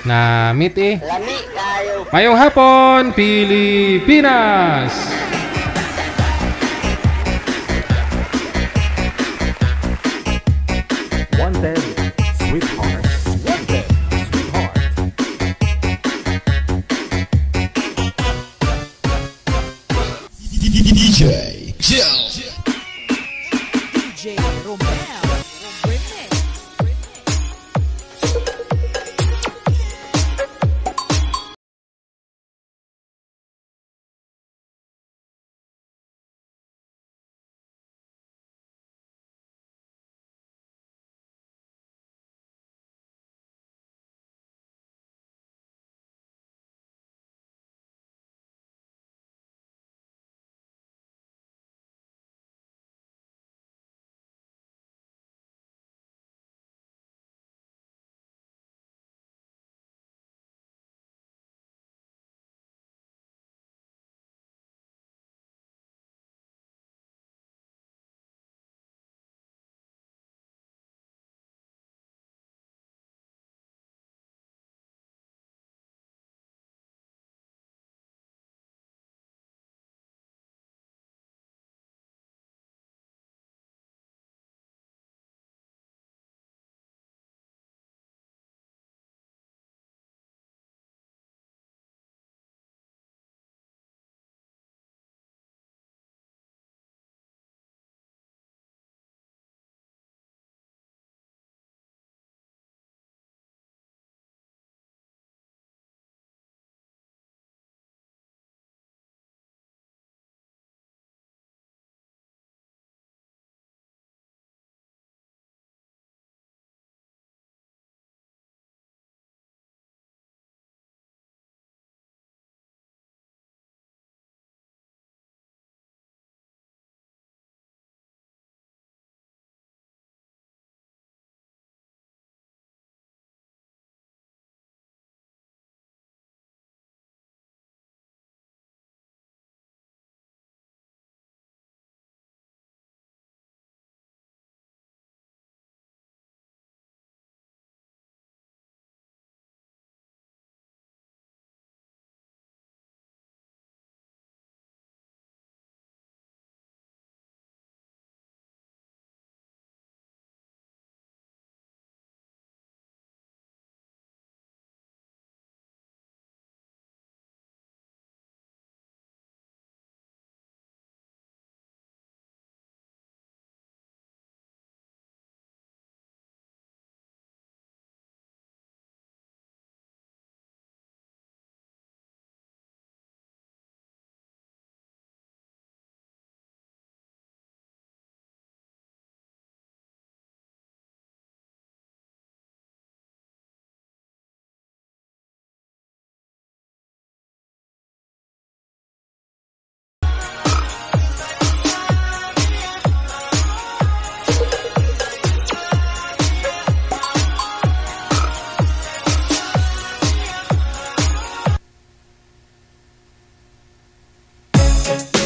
Na meet eh. Lami kayo. Mayong hapon, Pilipinas! Wanted Sweetheart. Wanted Sweetheart. DJ Joe. DJ Romel. Remix.